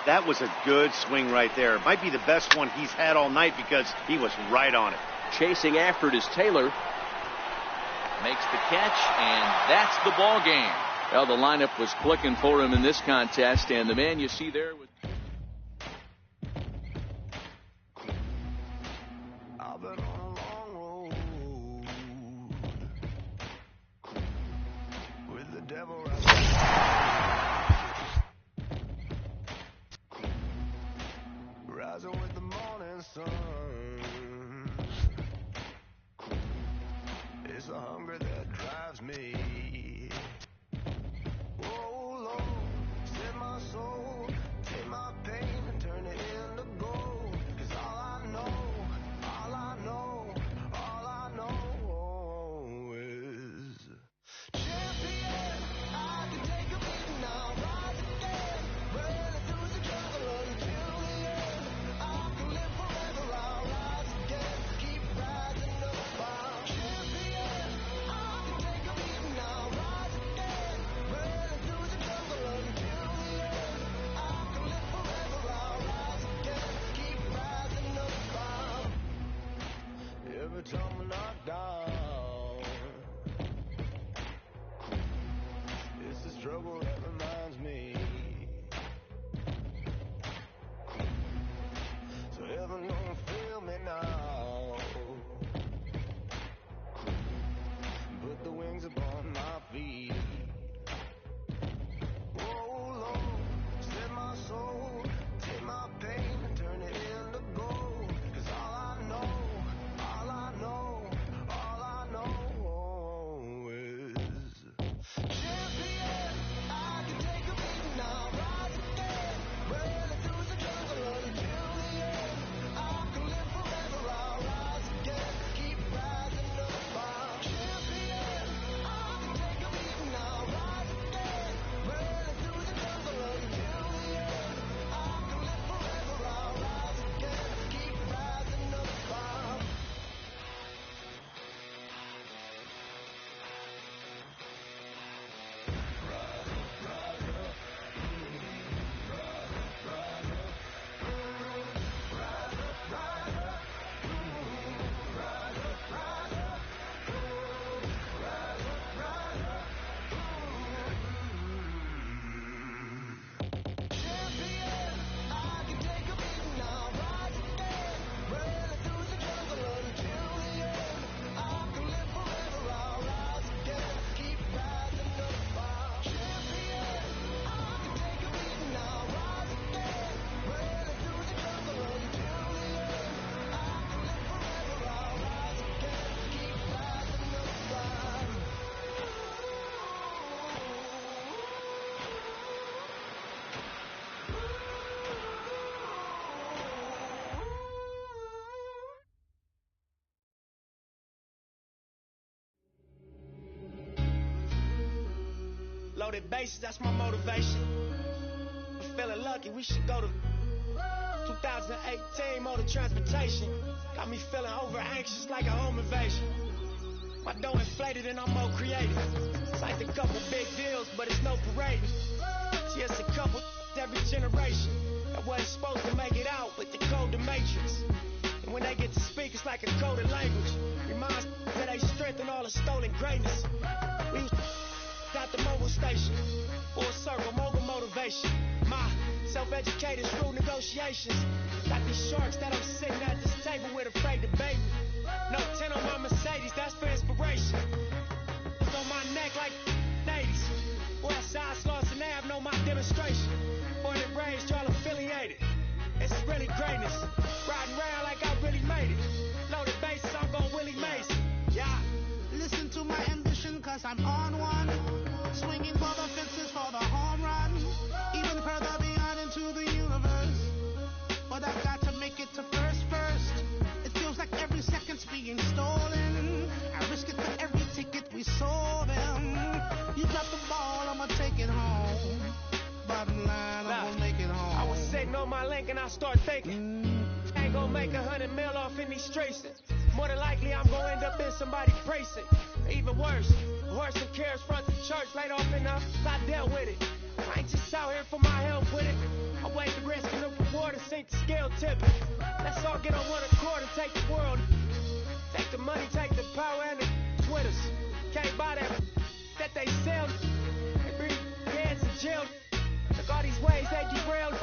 That was a good swing right there. Might be the best one he's had all night because he was right on it. Chasing after it is Taylor. Makes the catch, and that's the ball game. Well, the lineup was clicking for him in this contest, and the man you see there was. I've been on a long road with the devil rising with the morning sun. It's the hunger that drives me. Oh Lord, set my soul, take my pain and turn it into gold. 'Cause all I know is champion. I can take a beating now, rise again, running through the jungle until the end. I can live forever, I'll rise again, keep rising up. I'm champion. I can take a beating now, rise again, running through the jungle until the end. I can live forever, I'll rise again, keep rising up. Every time I knock down, it's the struggle that reminds me. So heaven don't fail me now. Put the wings upon my feet. Oh Lord, set my soul, take my pain and turn it into gold. 'Cause all I know Loaded bases, that's my motivation. I'm feeling lucky, we should go to 2018 motor transportation. Got me feeling over anxious like a home invasion. My dough inflated and I'm more creative. Signed a couple big deals, but it's no parading. See, it's a couple every generation that wasn't supposed to make it out, but they code the matrix. And when they get to speak, it's like a coded language. Reminds that they strengthen all the stolen greatness. We was at the mobile station. Full circle, mogul motivation. My self-educated through negotiations. Got these sharks that I'm sitting at this table with afraid to bait me. No 10 on my Mercedes, that's for inspiration. It's on my neck like 80s. Westside Sloss and Ave know my demonstration. Born and raised, y'all affiliated. It's really greatness. Riding around like I really made it. Loaded bases, I'm gon' Willie Mason. Yeah. Listen to my ambition, cause I'm on one. Swinging for the fences for the home run. Even further beyond into the universe. But I've got to make it to first. It feels like every second's being stolen. I risk it for every ticket we sold them. You drop the ball, I'ma take it home. Bottom line, I'm gonna make it home. I was sitting on my link and I start thinking, ain't gonna make 100 mil off in these streets. More than likely I'm gonna end up in somebody's precinct. Even worse, horse and carriage front to church laid off enough, I dealt with it. I ain't just out here for my help with it. I weigh the risk and the reward and sink the scale tipping. Let's all get on one accord and take the world. Take the money, take the power and the Twitters. Can't buy that they sell. They bring heads in jail. Look all these ways they derailed.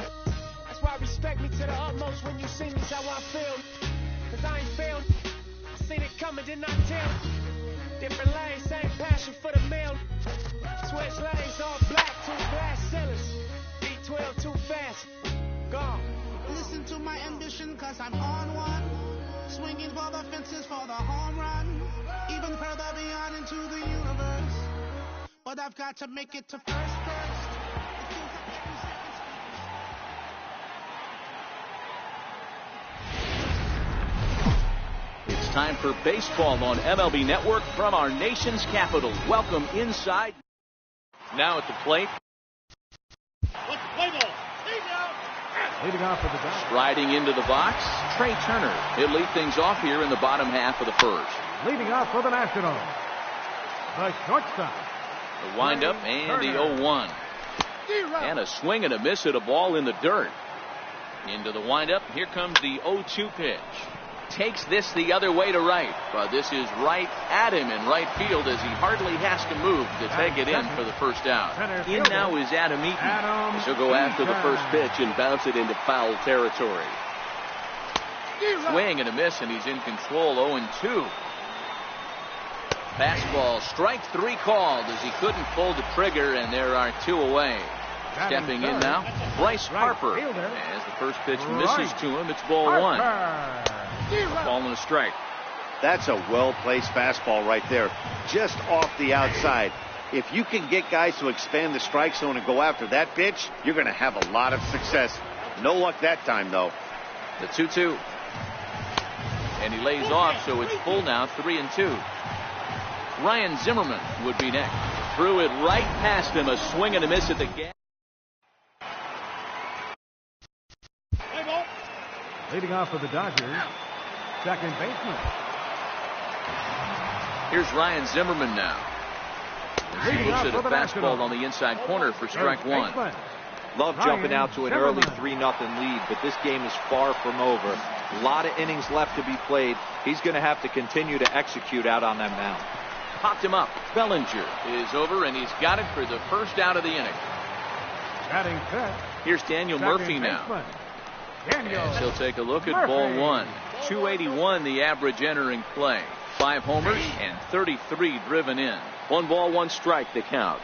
That's why respect me to the utmost when you see me's how I feel. Cause I ain't failed. I seen it coming, did not tell. Different lanes, same passion for the meal. Switch lanes, all black, 2 glass ceilings. B12 too fast, gone. Listen to my ambition, cause I'm on one. Swinging for the fences for the home run. Even further beyond into the universe. But I've got to make it to first. It feels like every second's It's time for baseball on MLB Network from our nation's capital. Welcome inside. Now at the plate. Leading off for the Dodgers. Striding into the box, Trey Turner. He'll lead things off here in the bottom half of the first. Leading off for the Nationals, the shortstop. The windup and the 0-1. And a swing and a miss at a ball in the dirt. Into the windup. Here comes the 0-2 pitch. Takes this the other way to right, but this is right at him in right field as he hardly has to move to take it in for the first out. In now is Adam Eaton. He'll go after the first pitch and bounce it into foul territory. Swing and a miss, and he's in control. 0-2. Fastball, strike 3 called as he couldn't pull the trigger, and there are 2 away. Stepping in now, Bryce Harper. As the first pitch misses to him, it's ball 1. A ball and a strike. That's a well-placed fastball right there, just off the outside. If you can get guys to expand the strike zone and go after that pitch, you're going to have a lot of success. No luck that time, though. The 2-2. And he lays off, so it's full now, 3-2. Ryan Zimmerman would be next. Threw it right past him, a swing and a miss at the gap. Leading off for the Dodgers, second baseman. Here's Ryan Zimmerman now. He looks at a fastball on the inside corner for strike 1. Love jumping out to an early 3-0 lead, but this game is far from over. A lot of innings left to be played. He's going to have to continue to execute out on that mound. Popped him up. Bellinger is over, and he's got it for the first out of the inning. Batting fifth. Here's Daniel Murphy now. As he'll take a look at ball 1. 281 the average entering play. 5 homers and 33 driven in. 1 ball, 1 strike the count.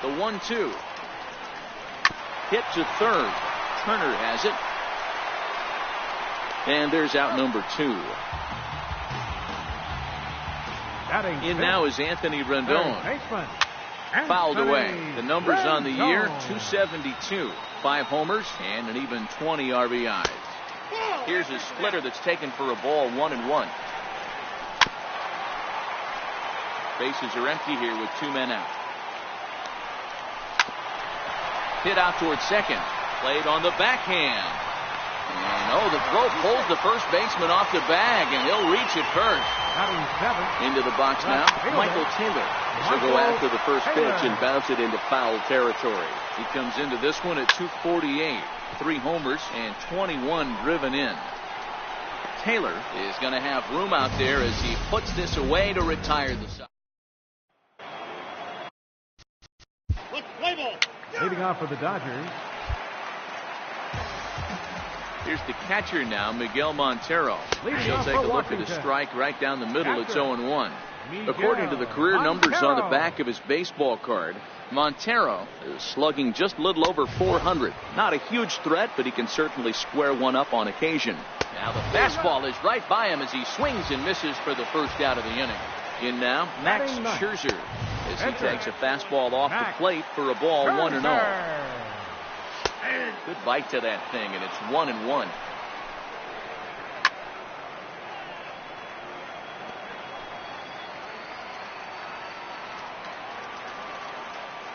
The 1-2. Hit to third. Turner has it. And there's out number 2. In now is Anthony Rendon. Fouled away. The numbers on the year, 272. 5 homers and an even 20 RBIs. Here's a splitter that's taken for a ball, 1-1. Bases are empty here with 2 men out. Hit out towards second. Played on the backhand. And the throw pulls the first baseman off the bag, and he'll reach it first. Into the box now, Michael Taylor. He'll go after the first pitch and bounce it into foul territory. He comes into this one at 248. 3 homers and 21 driven in. Taylor is going to have room out there as he puts this away to retire the side. Leading off for the Dodgers. Here's the catcher now, Miguel Montero. He'll take a look at a strike right down the middle. It's 0-1. According to the career numbers on the back of his baseball card, Montero is slugging just a little over 400. Not a huge threat, but he can certainly square one up on occasion. Now the fastball is right by him as he swings and misses for the first out of the inning. In now, Max Scherzer as he takes a fastball off the plate for a ball, 1-0. Good bite to that thing, and it's 1-1.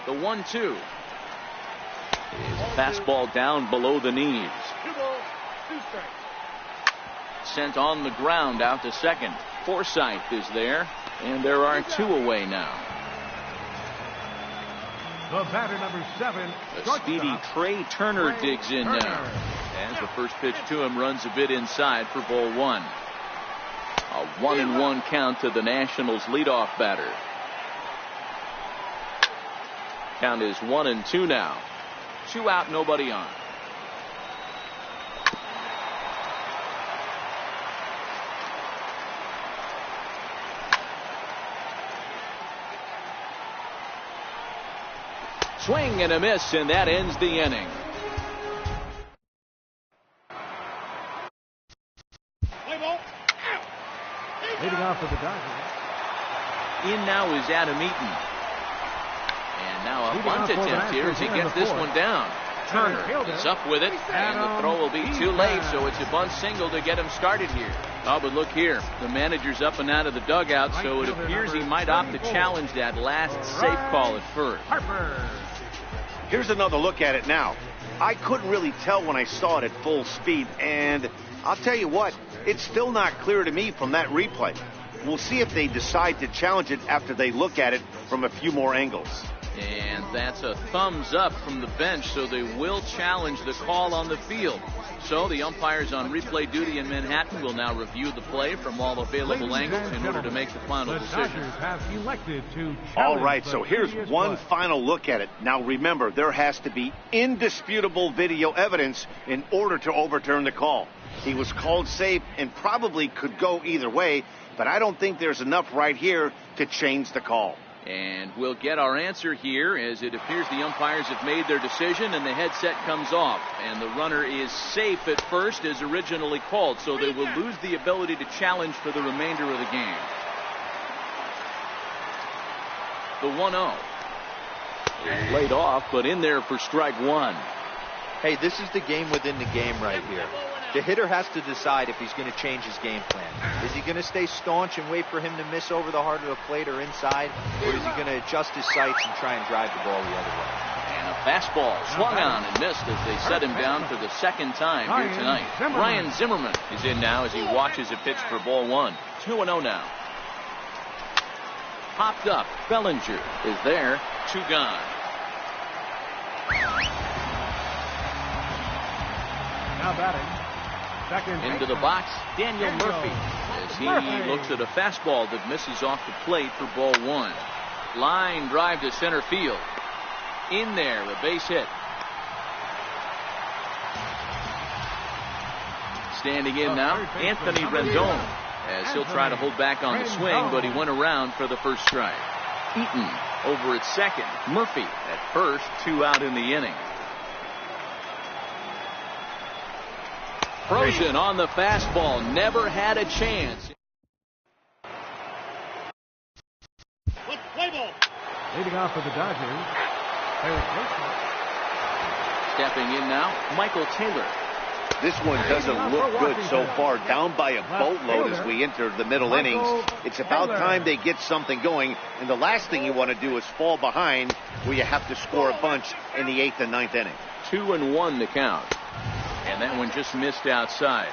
The 1-2 is a fastball down below the knees. Sent on the ground out to second. Forsythe is there, and there are 2 away now. The batter, number 7. The speedy Trey Turner digs in now. As the first pitch to him runs a bit inside for ball 1. A 1-1 count to the Nationals leadoff batter. Count is 1-2 now. 2 out, nobody on. Swing and a miss, and that ends the inning. Leading off for the Dodgers. In now is Adam Eaton. And now a bunt attempt here as he gets this one down. Turner is up with it, and the throw will be too late, so it's a bunt single to get him started here. Oh, but look here. The manager's up and out of the dugout, so it appears he might opt to challenge that last safe call at first. Here's another look at it now. I couldn't really tell when I saw it at full speed, and I'll tell you what, it's still not clear to me from that replay. We'll see if they decide to challenge it after they look at it from a few more angles. And that's a thumbs up from the bench, so they will challenge the call on the field. So the umpires on replay duty in Manhattan will now review the play from all available angles in order to make the final decision. All right, so here's one final look at it. Now remember, there has to be indisputable video evidence in order to overturn the call. He was called safe and probably could go either way, but I don't think there's enough right here to change the call. And we'll get our answer here as it appears the umpires have made their decision and the headset comes off. And the runner is safe at first as originally called, so they will lose the ability to challenge for the remainder of the game. The 1-0. Laid off, but in there for strike 1. Hey, this is the game within the game right here. The hitter has to decide if he's going to change his game plan. Is he going to stay staunch and wait for him to miss over the heart of the plate or inside? Or is he going to adjust his sights and try and drive the ball the other way? And a fastball swung on and missed as they set him down for the second time here tonight. Ryan Zimmerman is in now as he watches a pitch for ball 1. 2-0 now. Popped up. Bellinger is there. 2 gone. Now batting. Into the box, Daniel Murphy, as he looks at a fastball that misses off the plate for ball 1. Line drive to center field. In there, a base hit. Standing in now, Anthony Rendon, as he'll try to hold back on the swing, but he went around for the first strike. Eaton over at second. Murphy at first, 2 out in the inning. Frozen on the fastball, never had a chance. Leading off for the Dodgers. Stepping in now, Michael Taylor. This one doesn't look good so far. Down by a boatload as we enter the middle innings. It's about time they get something going. And the last thing you want to do is fall behind where you have to score a bunch in the 8th and 9th inning. 2-1 the count. And that one just missed outside.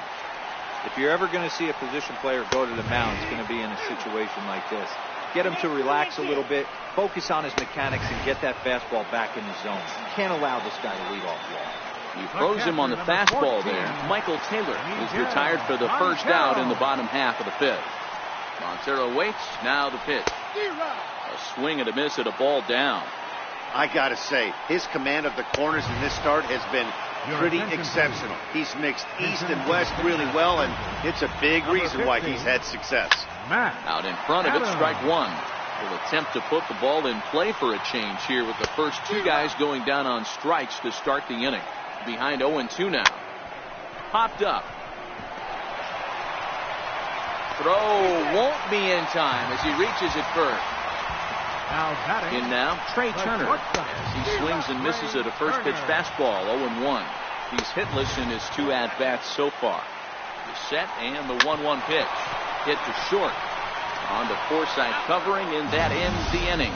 If you're ever going to see a position player go to the mound, it's going to be in a situation like this. Get him to relax a little bit, focus on his mechanics, and get that fastball back in the zone. You can't allow this guy to lead off the He throws him on the fastball there. Michael Taylor is retired for the first out in the bottom half of the 5th. Montero waits. Now the pitch. A swing and a miss at a ball down. I got to say, his command of the corners in this start has been pretty exceptional. He's mixed east and west really well, and it's a big reason why he's had success. Out in front of it, strike one. Will attempt to put the ball in play for a change here with the first two guys going down on strikes to start the inning. Behind 0-2 now. Popped up. Throw won't be in time as he reaches it first. In now, Trey Turner as he swings and misses at a first pitch fastball. 0-1. He's hitless in his 2 at-bats so far. The set and the 1-1 pitch. Hit to short. On to Forsythe covering, and that ends the inning.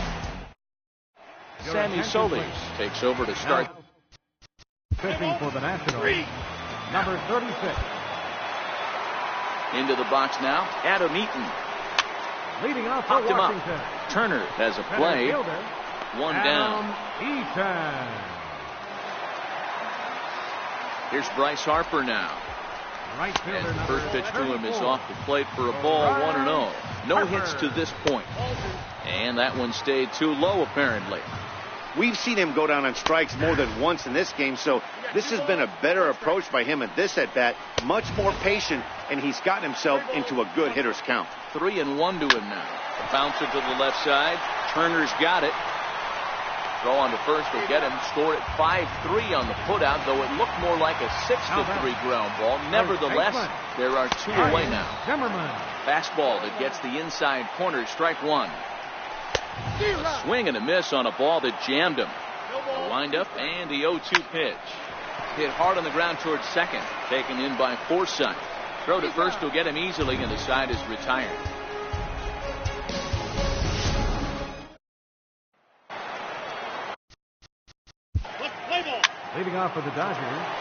Sammy Solis takes over to start. Pitching for the Nationals, number 36. Into the box now, Adam Eaton. Leading off Popped for him up. Washington. Turner has a play. One down. Eaton. Here's Bryce Harper now. Right fielder, As the first pitch to him is 34. off the plate for a ball, 1-0. No hits to this point. And that one stayed too low, apparently. We've seen him go down on strikes more than once in this game, so this has been a better approach by him at this at-bat. Much more patient, and he's gotten himself into a good hitter's count. 3-1 to him now. The bouncer to the left side. Turner's got it. Throw on to first will get him. Score at 5-3 on the putout, though it looked more like a 6-3 ground ball. Nevertheless, there are 2 away now. Fastball that gets the inside corner. Strike one. A swing and a miss on a ball that jammed him. A windup and the 0-2 pitch. Hit hard on the ground towards second. Taken in by Forsythe. Throw to first will get him easily, and the side is retired. Leading off for the Dodgers.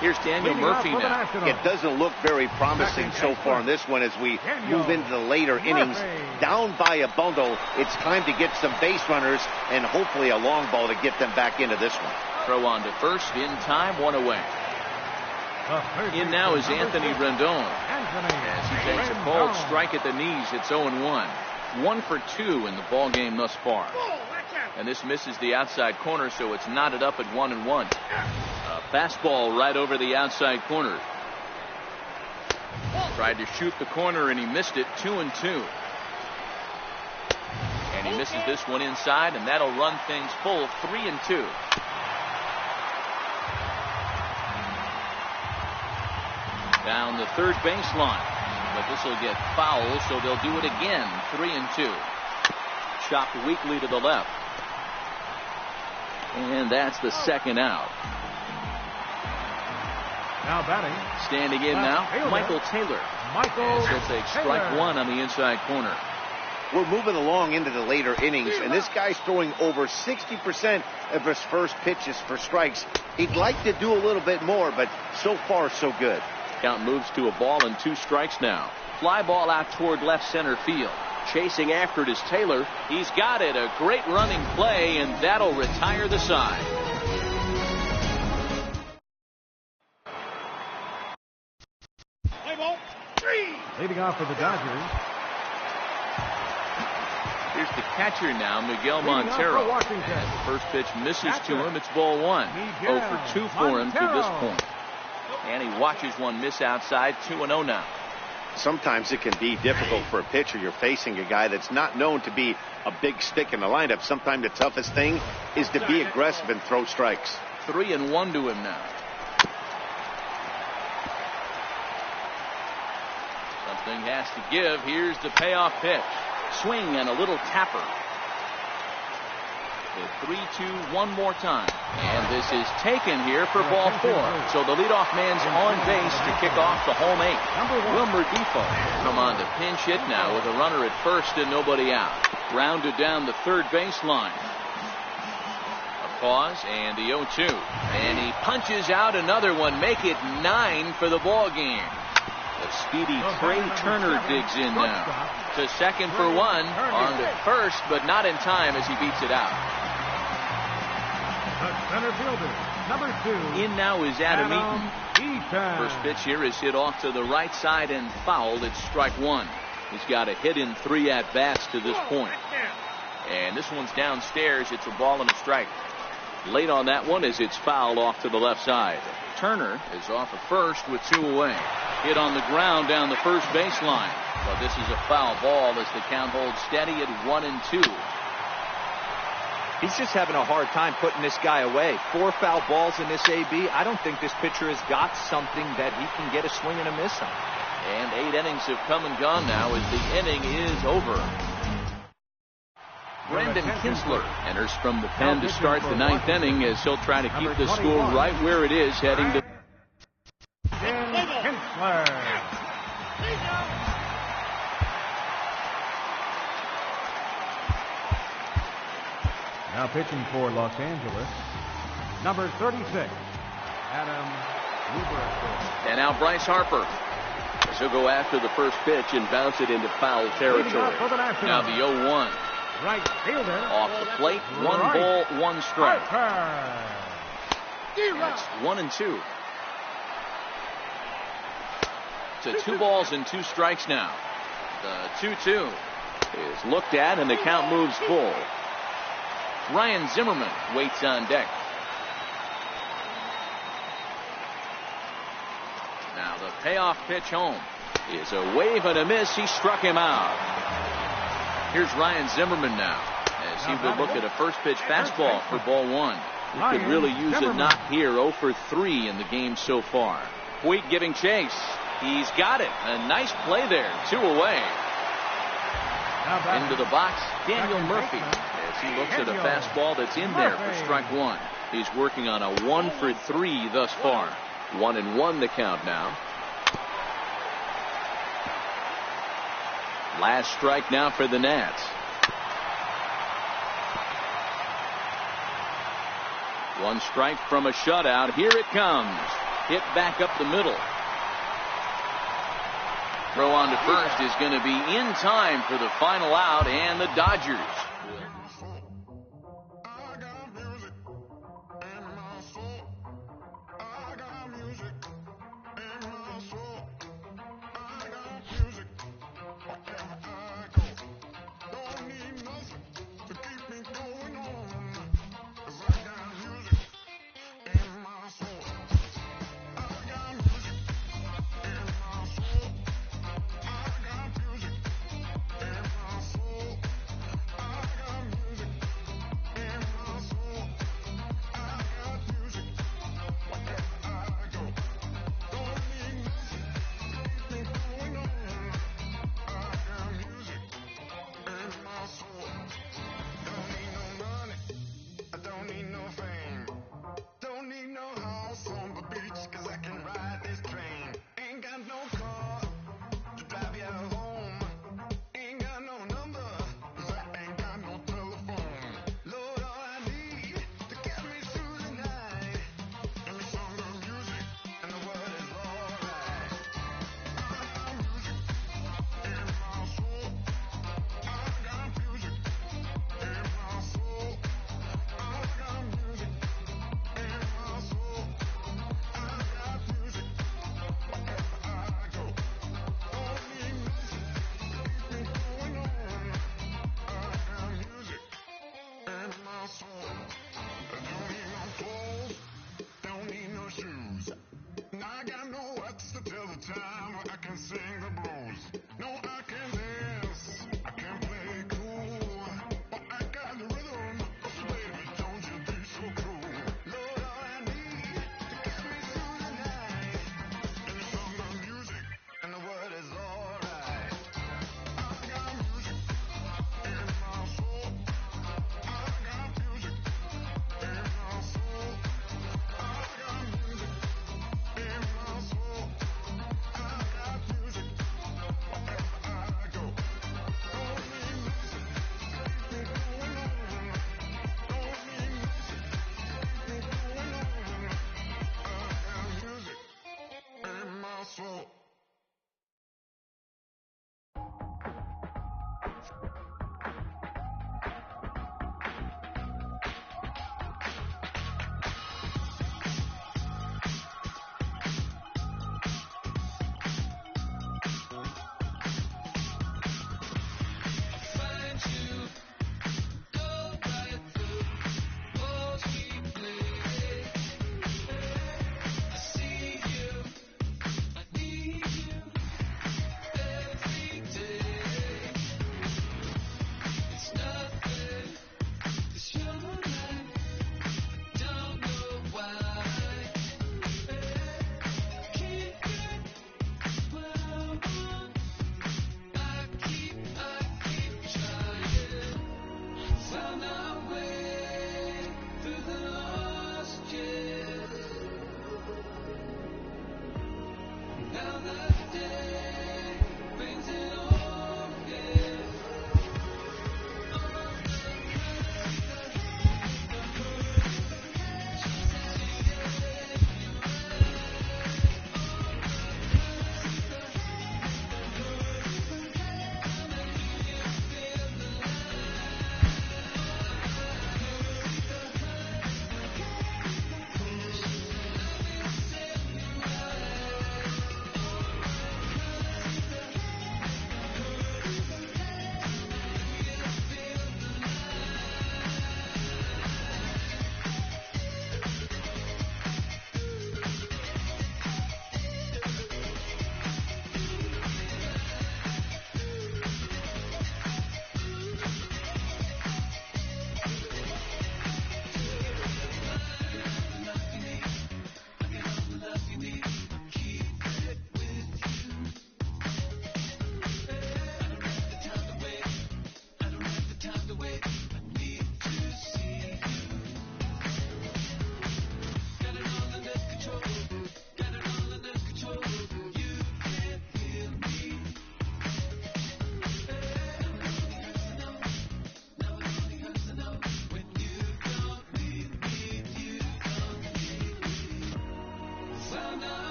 Here's Daniel Murphy now. It doesn't look very promising so far in this one as we move into the later innings. Down by a bundle, it's time to get some base runners and hopefully a long ball to get them back into this one. Throw on to first, in time, 1 away. In now is Anthony Rendon as he takes a cold strike at the knees. It's 0-1. 1 for 2 in the ball game thus far. And this misses the outside corner, so it's knotted up at 1-1. A fastball right over the outside corner. Tried to shoot the corner and he missed it. 2-2. And he misses this one inside, and that'll run things full. 3-2. Down the third baseline, but this will get foul, so they'll do it again. 3-2. Chopped weakly to the left. And that's the second out. Now batting. Standing in now, Michael Taylor. As he'll take strike one on the inside corner. We're moving along into the later innings, and this guy's throwing over 60% of his first pitches for strikes. He'd like to do a little bit more, but so far so good. Count moves to a ball and 2 strikes now. Fly ball out toward left center field. Chasing after it is Taylor. He's got it. A great running play, and that'll retire the side. Leading off for the Dodgers. Here's the catcher now, Miguel Montero. As the first pitch misses to him, it's ball 1. 0 for 2 for him to this point. And he watches one miss outside. 2-0 now. Sometimes it can be difficult for a pitcher. You're facing a guy that's not known to be a big stick in the lineup. Sometimes the toughest thing is to be aggressive and throw strikes. 3-1 to him now. Something has to give. Here's the payoff pitch. Swing and a little tapper. The 3-2 one more time. And this is taken here for ball 4. So the leadoff man's on base to kick off the home 8. Wilmer Defoe come on to pinch hit now with a runner at first and nobody out. Grounded down the third baseline. A pause and the 0-2. And he punches out another one. Make it 9 for the ball game. The speedy Trey Turner digs in now. To second for 1. On to first, but not in time as he beats it out. The center fielder, number 2. In now is Adam Eaton. First pitch here is hit off to the right side and fouled. It's strike 1. He's got a hit in 3 at-bats to this point. And this one's downstairs. It's a ball and a strike. Late on that one as it's fouled off to the left side. Turner is off at first with 2 away. Hit on the ground down the first baseline. But this is a foul ball as the count holds steady at 1-2. He's just having a hard time putting this guy away. 4 foul balls in this AB. I don't think this pitcher has got something that he can get a swing and a miss on. And 8 innings have come and gone now as the inning is over. Brandon Kinsler enters from the pen to start the 9th inning as he'll try to keep the score right where it is heading to Kinsler. Now pitching for Los Angeles, number 36, Adam Luber. And now Bryce Harper. As he'll go after the first pitch and bounce it into foul territory. Now the 0-1. Right fielder. Off the plate, 1 ball, 1 strike. It's 1-2. To 2 balls and 2 strikes now. The 2-2 is looked at and the count moves full. Ryan Zimmerman waits on deck. Now the payoff pitch home is a wave and a miss. He struck him out. Here's Ryan Zimmerman now as he would look at a first pitch fastball for ball 1. He could really use a knock here. 0 for 3 in the game so far. Wheat giving chase. He's got it. A nice play there. 2 away. Into the box, Daniel Murphy as he looks at a fastball that's in there for strike 1. He's working on a 1 for 3 thus far. 1-1 the count now. Last strike now for the Nats. 1 strike from a shutout. Here it comes. Hit back up the middle. Throw on to first is going to be in time for the final out, and the Dodgers.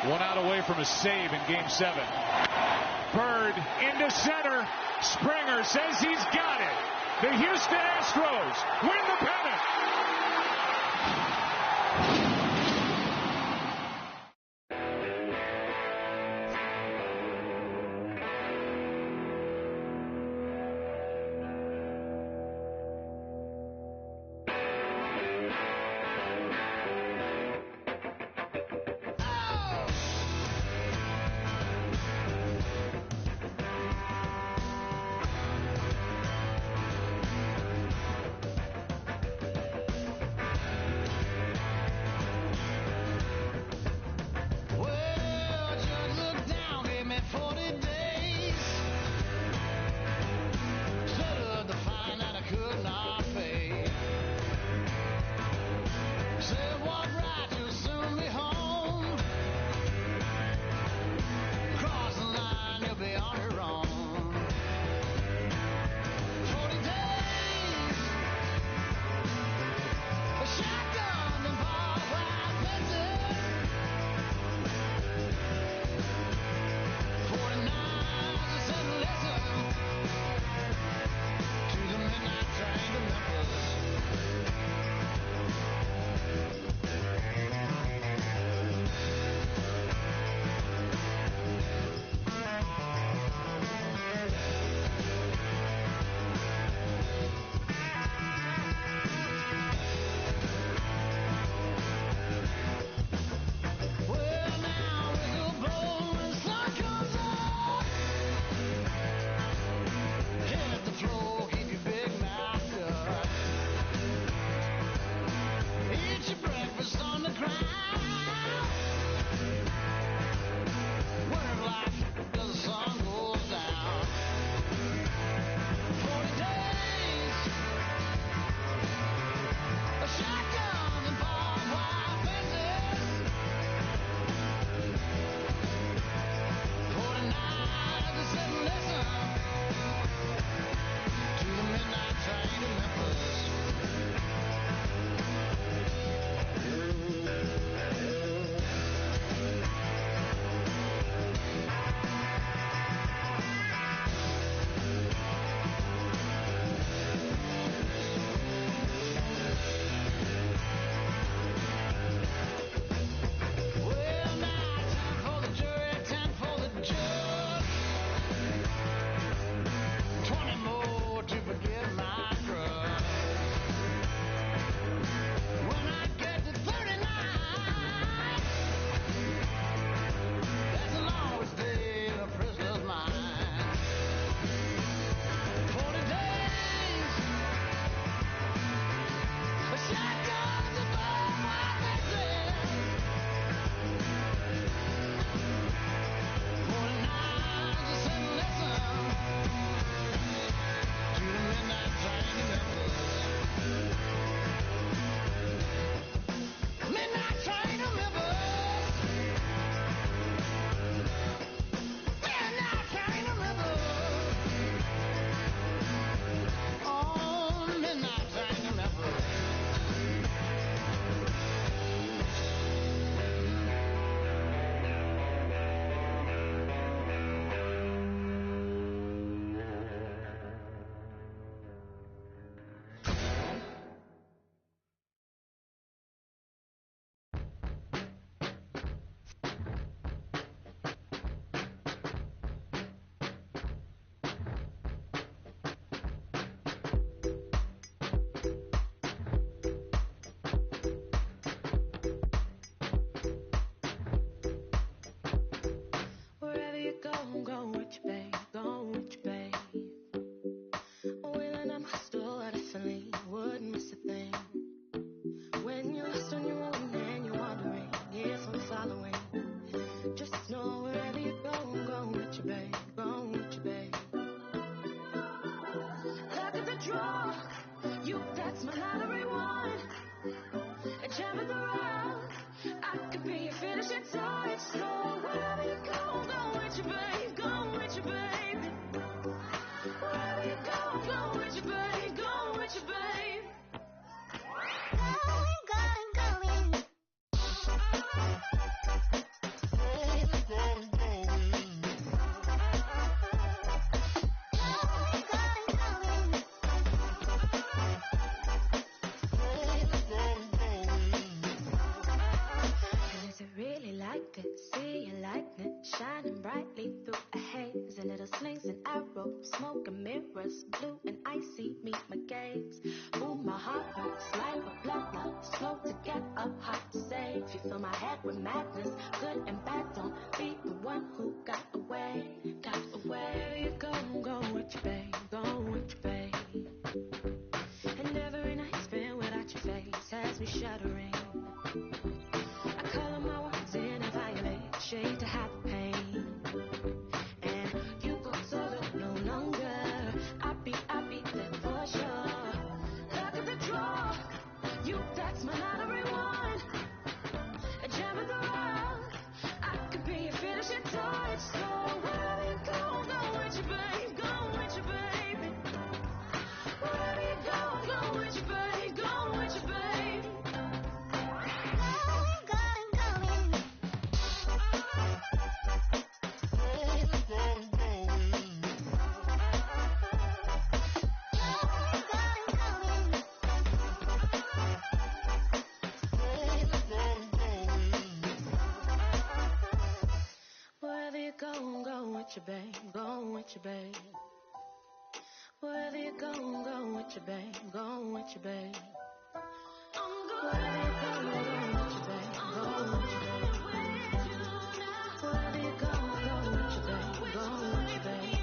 1 out away from a save in Game 7. Bird into center. Springer says he's got it. The Houston Astros win the pennant. following. Just know wherever you go, go with you, babe, go with you, babe. Look at the draw, you, that's my lottery one. A gem of the round, I could be your finishing touch. So wherever you go, go with you, babe, go with you, babe. Wherever you go with you, babe, go with you, babe. See your lightning shining brightly through a haze. A little slings and arrows, smoke and mirrors, blue and icy meet my gaze. Ooh, my heart works like a blood love, slow to get up, hard to save. You fill my head with madness, good and bad. Don't be the one who got away, got away. Where you go, go with you, babe, go with you, babe. And every night spent without your face has me shuddering. I color my words in a violet shade to hide the pain. And you go solo no longer. I be there for sure. Look at the draw, you, that's my lottery one. A gem of the round, I could be your finishing touch. So wherever you go, go with you, babe, go with you, baby. Wherever you go with you, babe, go with you, babe. Wherever you go with your babe, go with your babe. Wherever you go with your babe, go with your babe. Wherever you go with your babe, go with your babe. Wherever you go with your babe, go with your babe.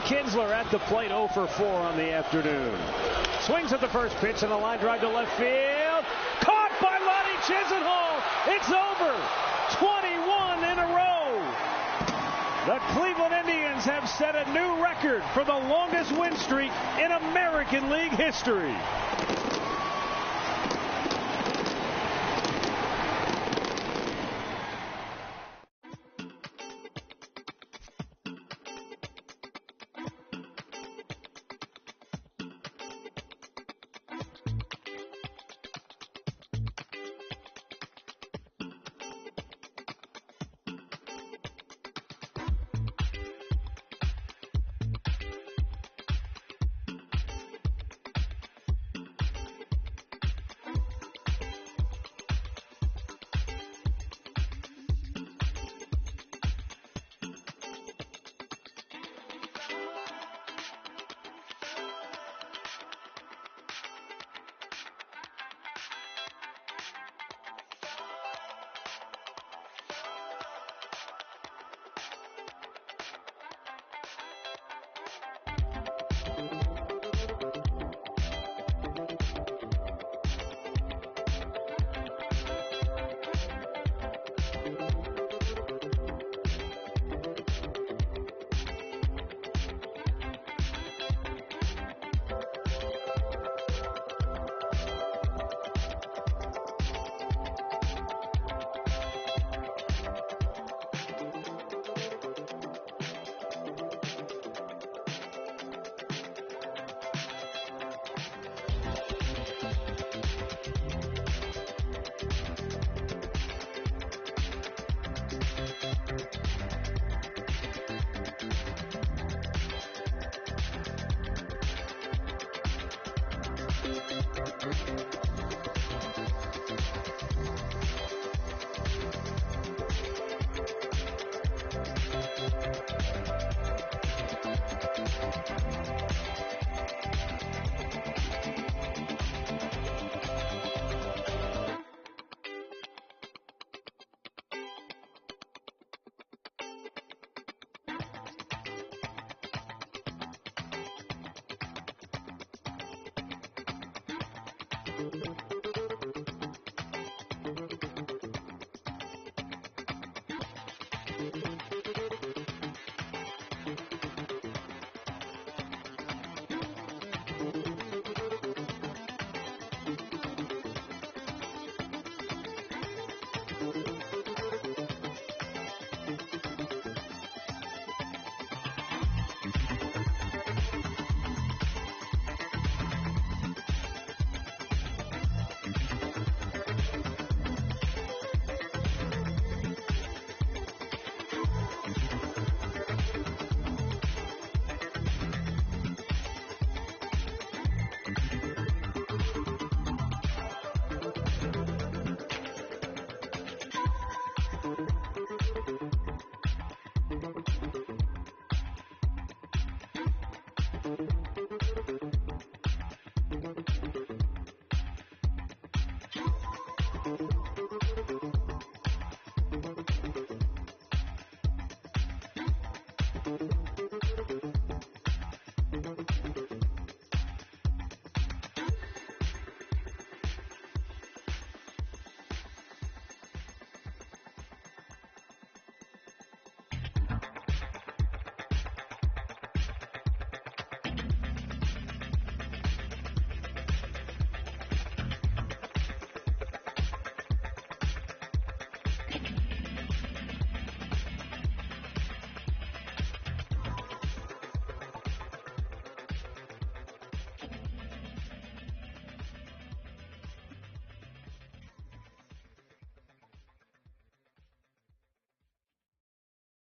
Kinsler at the plate, 0 for 4 on the afternoon. Swings at the first pitch and a line drive to left field. Caught by Lonnie Chisenhall. It's over. 21 in a row. The Cleveland Indians have set a new record for the longest win streak in American League history.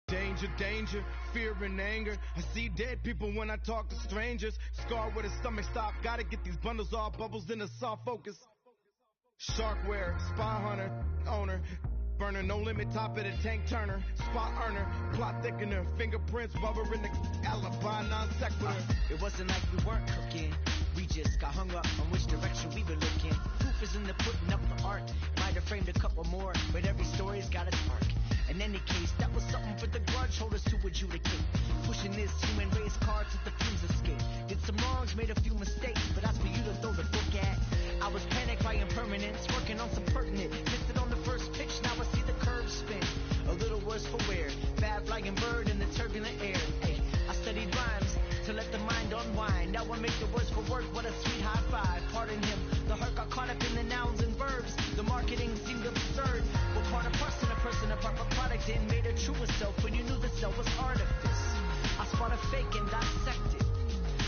Danger, danger, fear and anger. I see dead people when I talk to strangers. Scar with a stomach stop. Gotta get these bundles off. Bubbles in the soft focus. Sharkware, spy hunter, owner. Burner, no limit, top of the tank turner. Spot earner, plot thickener. Fingerprints, rubber in the alibi, non sequitur. It wasn't like we weren't cooking. We just got hung up on which direction we were looking. Proof is in the putting up the art. Might have framed a couple more, but every story's got its arc. In any case, that was something for the grudge holders to adjudicate. Pushing this human race card impermanence, working on some pertinent. Missed it on the first pitch, now I see the curve spin. A little worse for wear, bad flying bird in the turbulent air. Ay, I studied rhymes to let the mind unwind. Now I make the words for work, what a sweet high five. Pardon him, the hurt got caught up in the nouns and verbs. The marketing seemed absurd. Well, part of person, a proper product in made a truer self when you knew the self was artifice. I spot a fake and dissect it.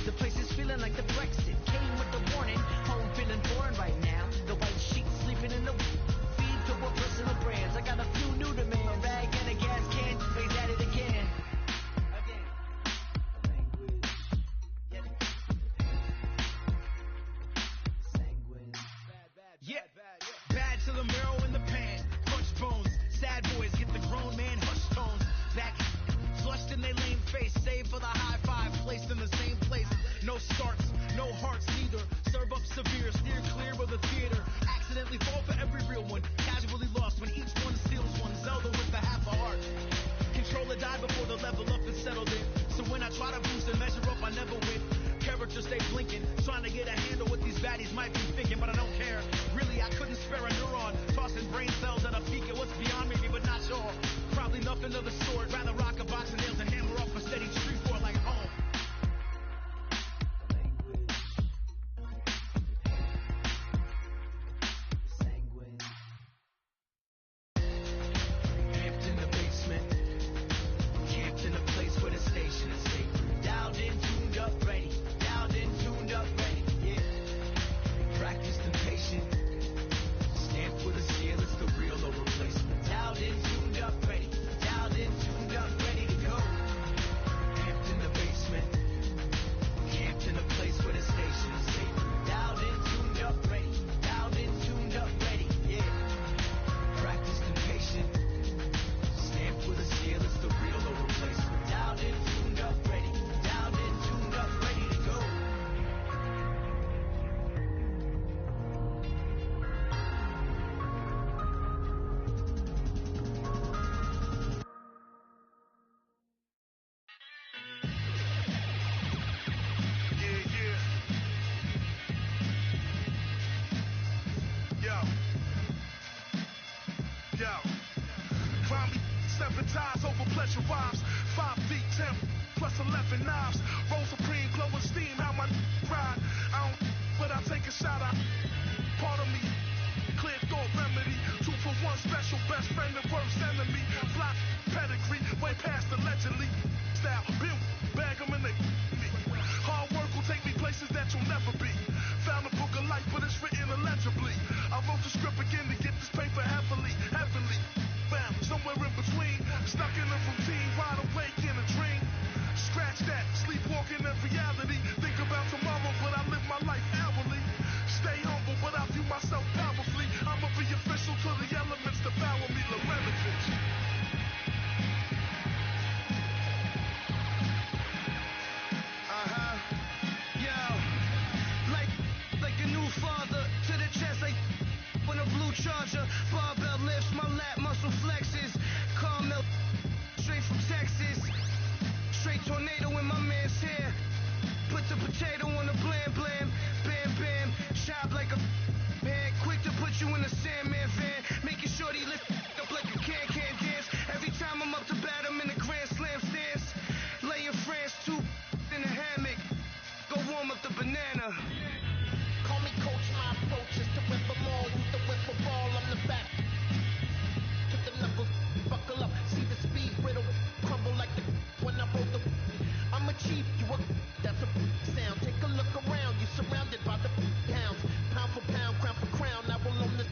The place is feeling like the Brexit. Came with the warning, home feeling foreign right now. The white sheet sleeping in the feed to what personal brands. I got a few new demands. Bag and a gas can, face at it again. Yeah, bad to the marrow in the pan. Punch bones, sad boys get the grown man hush tones. Back flushed in their lame face, save for the high five, placed in the same place. No starts, no hearts neither. Serve up severe, steer clear of the theater. Accidentally fall for every real one. Casually lost when each one steals one. Zelda with the half a heart. Controller died before the level up and settled in. So when I try to boost and measure up, I never win. Characters stay blinking, trying to get a handle what these baddies might be thinking, but I don't care. Really, I couldn't spare a neuron. Tossing brain cells at a peak at what's beyond me, but not sure. Probably nothing of the sort. Rather rock a box of nails and hammer off a steady street for it like home. Camped in the basement. Camped in a place where the station is safe. Dialed in, tuned up, ready. Dialed in, tuned up, ready. Yeah. Practiced and patient. Stamped with a seal, it's the real or replacement. Dialed in, tuned up, ready. Dialed in, tuned up, ready to go. Camped in the basement. Camped in a place where the station is safe. Dialed in, tuned up, ready. Dialed in, tuned up, ready. Yeah. Practiced and patient. Stamped with a seal, it's the real or replacement. Dialed in, tuned up, ready. Dialed in, tuned up, ready to go. Yo, crime be 7 ties over pleasure vibes. 5 deep, 10 plus 11 knives. Roll supreme, glowing steam, how my ride. I don't, but I take a shot. Part of me, clear thought remedy. 2 for 1 special, best friend and worst enemy. Fly pedigree, way past allegedly. Style, bim, bag 'em in they me. Hard work will take me places that you'll never be. Found a book of life, but it's written illegibly. I wrote the script again to get this paper heavily. Found somewhere in between, stuck in a routine, wide awake in a dream. Scratch that, sleepwalking in reality. Think about tomorrow, but I live my life hourly. Stay humble, but I view myself powerfully. I'ma be official till the elements devour me. Lorenovich. Like a new father to the chest, like when a blue charger. Barbell lifts, my lat muscle flexes. Caramel, straight from Texas. Straight tornado in my man's hair. Put the potato on the blam blam. Bam bam, chop like a man. Quick to put you in a Sandman van. Making sure he lift up like a can dance. Every time I'm up to bat, I'm in a Grand Slam stance. Lay in France, 2 in a hammock. Go warm up the banana. Call me coach, my approach is to whip them all. With the whip a ball, I'm the back. Put the knuckles, buckle up. See the speed brittle, crumble like the when I roll the. I'm a chief, you a that's a sound. Take a look around, you surrounded by the hounds. Pound for pound, crown for crown, I will own this.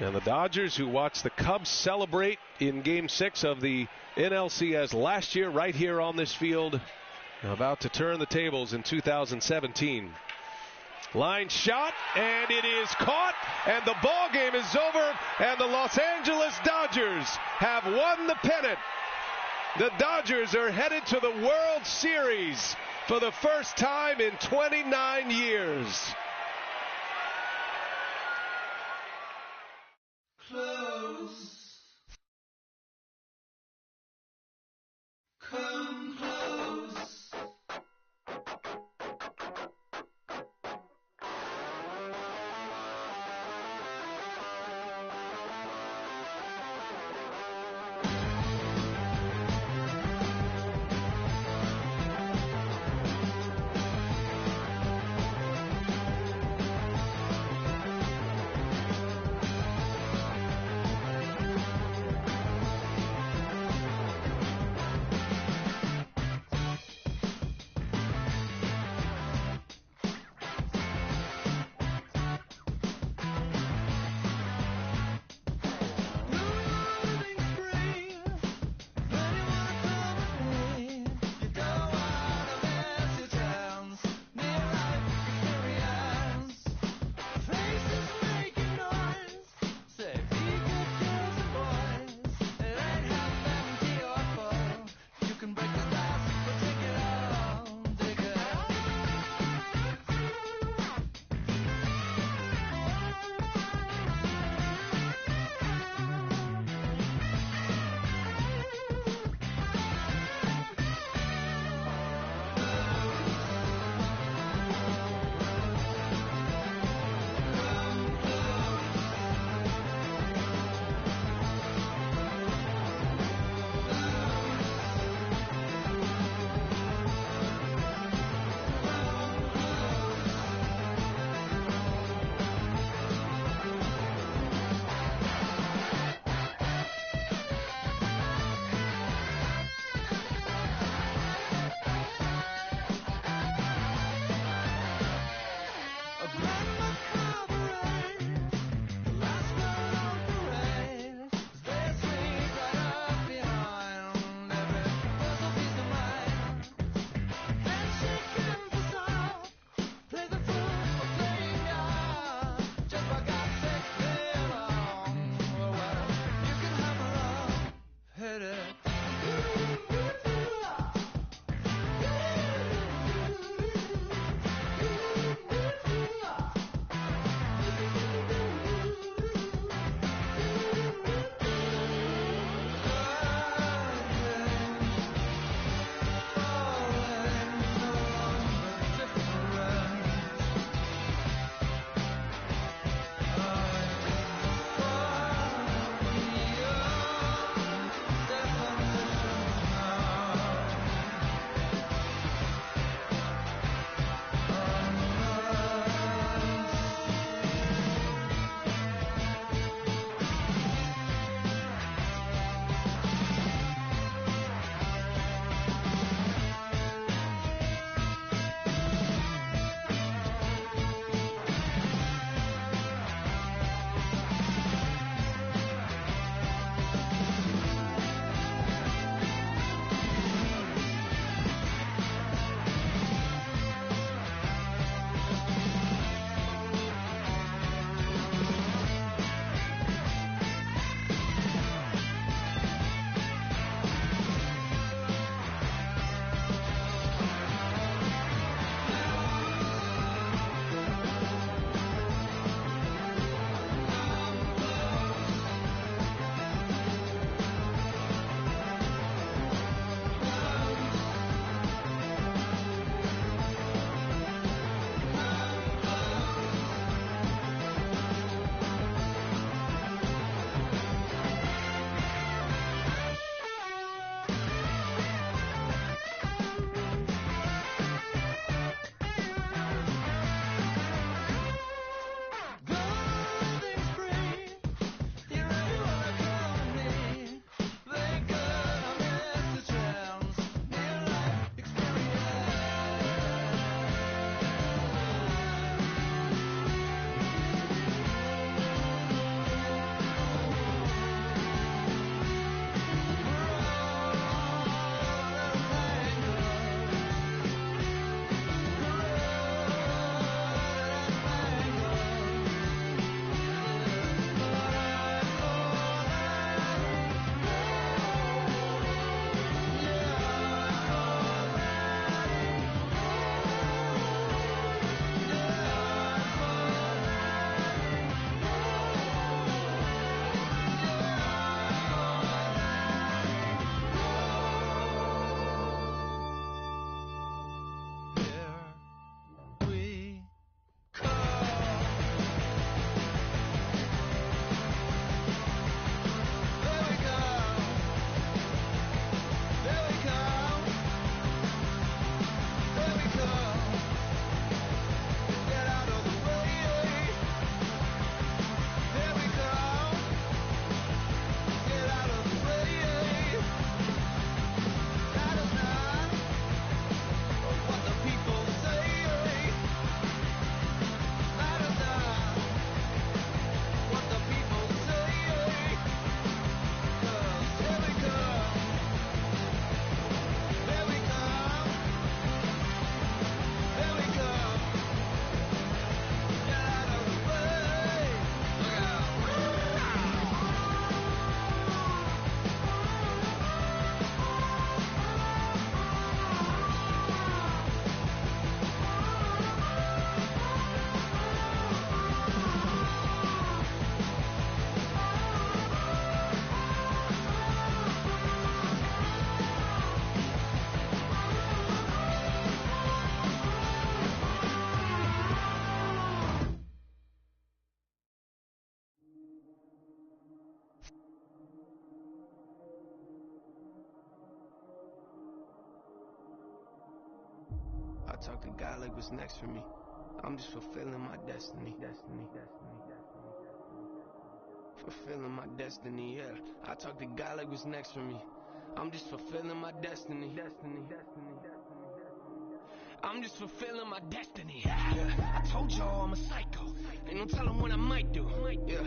And the Dodgers, who watched the Cubs celebrate in Game 6 of the NLCS last year right here on this field, about to turn the tables in 2017. Line shot, and it is caught, and the ball game is over, and the Los Angeles Dodgers have won the pennant. The Dodgers are headed to the World Series for the first time in 29 years. Close. Come close. talk to God like what's next for me. I'm just fulfilling my destiny. Fulfilling my destiny, yeah. I talk to God like what's next for me. I'm just fulfilling my destiny. I'm just fulfilling my destiny. Yeah. I told y'all I'm a psycho. Ain't no telling what I might do. Yeah.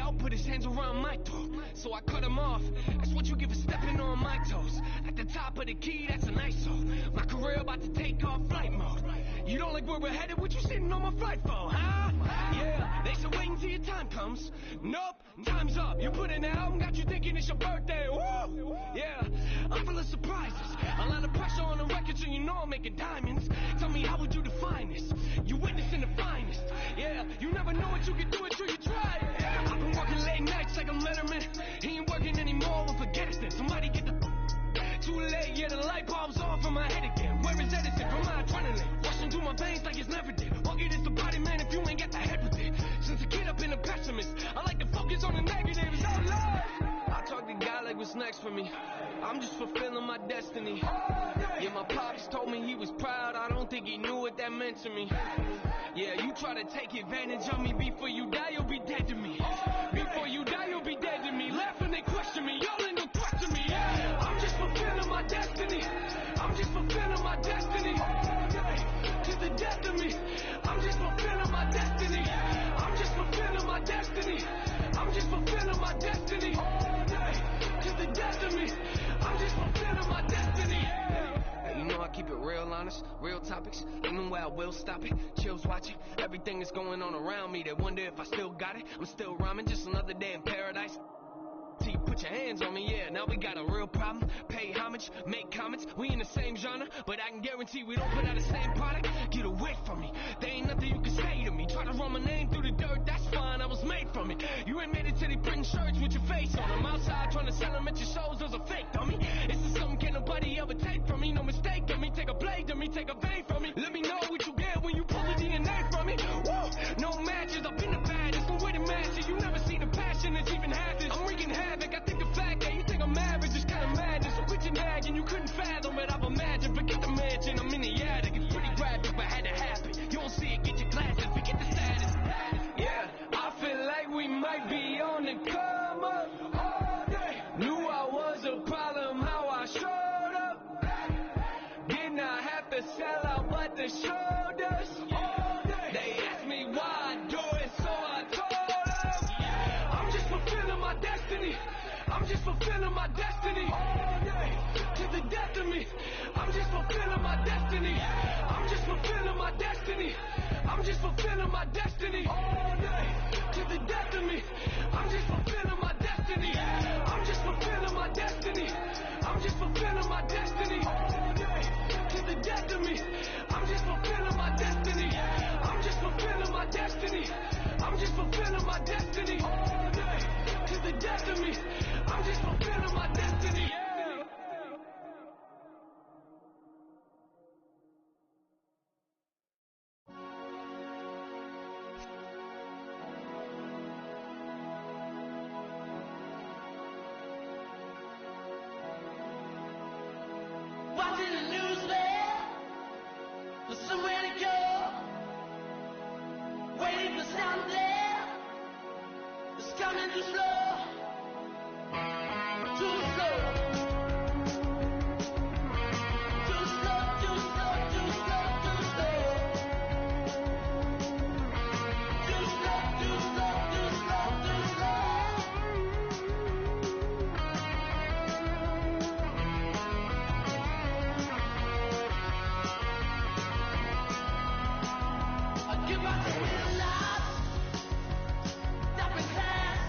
L put his hands around my throat, so I cut him off. That's what you get for stepping on my toes. At the top of the key, that's an ISO. My career about to take off flight mode. You don't like where we're headed? What you sitting on my flight for, huh? Yeah, they said wait until your time comes. Nope, time's up. You put in the album, got you thinking it's your birthday. Woo! Yeah, I'm full of surprises. A lot of pressure on the record, so you know I'm making diamonds. Tell me, how would you define this? You witnessing the finest. Yeah, you never know what you can do until you try it. I've been working late nights like a Letterman. He ain't working anymore, well forget it then. Somebody get the too late, yeah, the light bulb's off in my head again. Where is Edison from my adrenaline? Rushing through my veins like it's never did. Bucket is the body, man, if you ain't got the head with it. Since a kid I've been a pessimist. I like to focus on the negatives. Oh Lord, I talk to God like what's next for me. I'm just fulfilling my destiny. Yeah, my pops told me he was proud. I don't think he knew what that meant to me. Yeah, you try to take advantage of me. Before you die, you'll be dead to me. Before you die, you'll be dead to me. Laughing, they question me. Y'all ain't no question me. Yeah, I'm just fulfilling my destiny. I'm just fulfilling my destiny. To the death of me. I'm just fulfilling my destiny. I'm just fulfilling my destiny. I'm just fulfilling my destiny. To the death of me. I'm just fulfilling my destiny. You know I keep it real honest, real topics. Ain't no way I will stop it. Chills watching everything that's going on around me. They wonder if I still got it. I'm still rhyming, just another day in paradise. Till you put your hands on me, yeah. Now we got a real problem. Pay homage, make comments. We in the same genre, but I can guarantee we don't put out the same product. Get away from me. There ain't nothing you can say to me. Try to run my name through the dirt, that's fine. I was made from it. You ain't made it till they print shirts with your face on them. Outside trying to sell them at your shows, those are fake, dummy. This is something can't nobody ever take from me. No mistake of me. Take a blade to me, take a vein from me. Let me know what you get when you pull the DNA from me. Woo! No matches, I've been the baddest. No way to match it. You never seen the passion that's even half this. I'm wreaking havoc. I think the fact that you think I'm average is kind of madness. So quit your nagging. You couldn't fathom it. I've imagined. Forget the mansion. I'm in the attic. It's pretty graphic, but had to happen. You don't see it. Get your glasses. Forget the status. Yeah, I feel like we might be on the come up. All day. Knew I was a problem. How I showed up. Did not have to sell out, but the show does. All day. They asked me why I do it, so I told them. I'm just fulfilling my destiny. I'm just fulfilling my destiny. All day. To the death of me. I'm just fulfilling my destiny. I'm just fulfilling my destiny. I'm just fulfilling my destiny. All day. To the death of me. I'm just fulfilling my destiny. I'm just fulfilling my destiny. I'm just fulfilling my destiny. All day. To the death of me. I'm just fulfilling my destiny. I'm just fulfilling my destiny. I'm just fulfilling my destiny. All day. To the death of me. I'm just fulfilling my destiny. Watching the news there, there's somewhere to go. Waiting for something there, it's coming too slow. Too slow. Too slow, too slow, too slow, too slow. Too slow, too slow, too slow, too slow. Give out the real life, stopping class,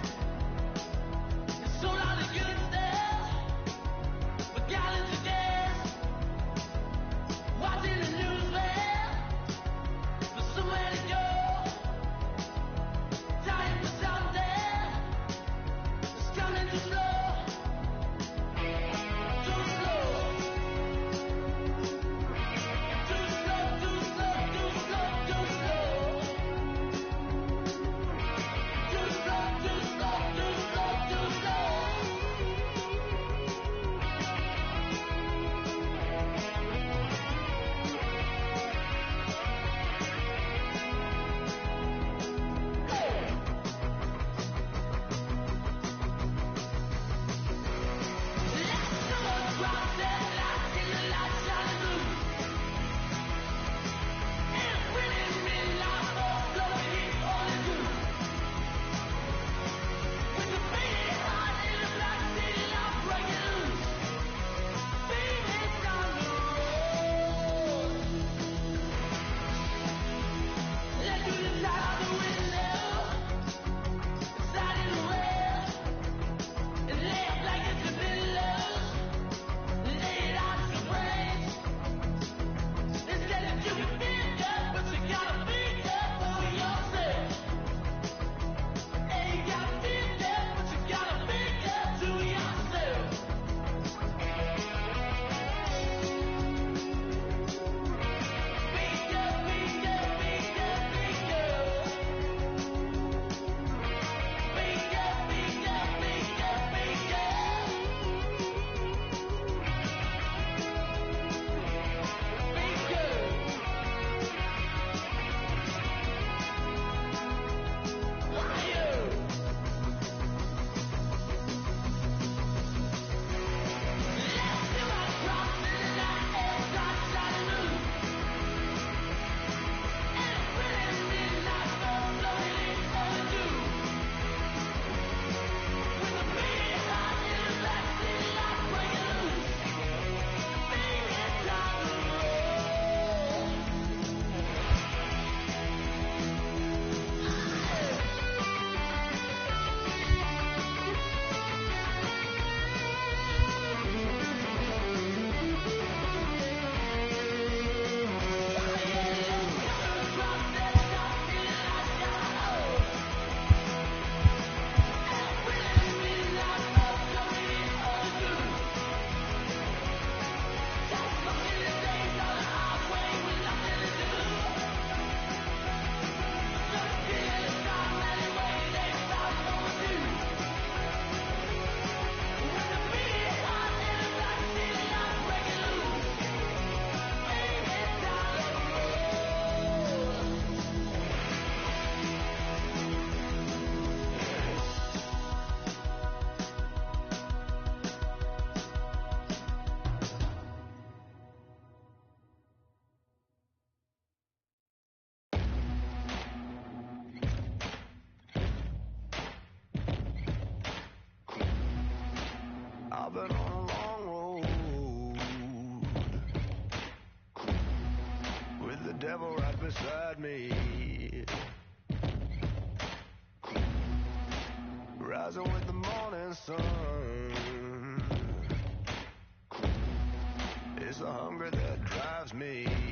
rising with the morning sun. It's the hunger that drives me.